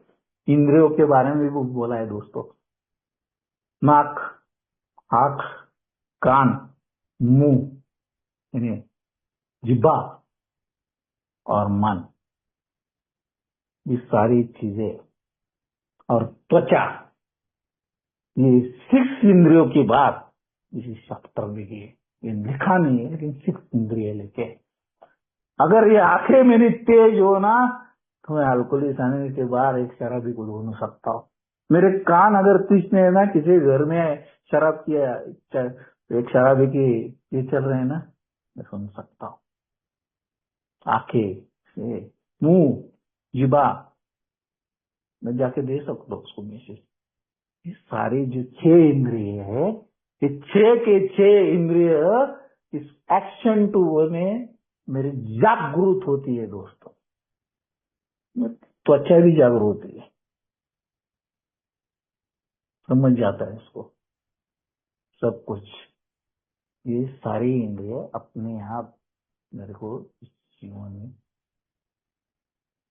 इंद्रियों के बारे में भी बोला है दोस्तों। नाक, आंख, कान, मुंह, यानी जिह्वा और मन, ये सारी चीजें, और त्वचा, ये 6 इंद्रियों की बात इसी शास्त्र में की है। ये लिखा नहीं है, लेकिन 6 इंद्रिय लिखे। अगर ये आंखें मेरी तेज हो ना, तो मैं अल्कोहलिक आने के बाद एक शराबी को ढूंढ सकता हूँ। मेरे कान अगर तीसरे है ना, किसी घर में शराब किया, एक शराबी की ये चल रहे हैं ना, मैं सुन सकता हूँ। आंखें, मुंह, जिह्वा, मैं जाके दे सकता हूँ उसको मैसेज। ये सारी जो 6 इंद्रिय है, ये 6 के 6 इंद्रिय इस एक्शन टू में मेरी जागृत होती है दोस्तों। त्वचा भी जागृत होती है, समझ जाता है उसको सब कुछ। ये सारी इंद्रिय अपने आप मेरे को इस जीवन में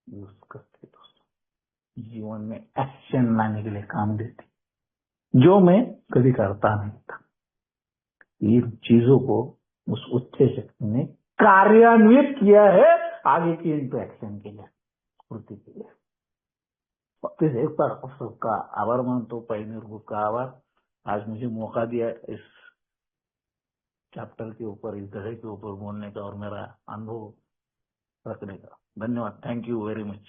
यूज करते दोस्तों, जीवन में एक्शन लाने के लिए काम देती, जो मैं कभी करता नहीं था। इन चीजों को उस उच्च शक्ति ने कार्यान्वित किया है आगे की इनको एक्शन के लिए, स्फूर्ति के लिए। फिर एक बार आप सबका आभार मानता हूँ, पैनीर ग्रुप का आभार, आज मुझे मौका दिया इस चैप्टर के ऊपर, इस तरह के ऊपर बोलने का और मेरा अनुभव रखने का। धन्यवाद, थैंक यू वेरी मच।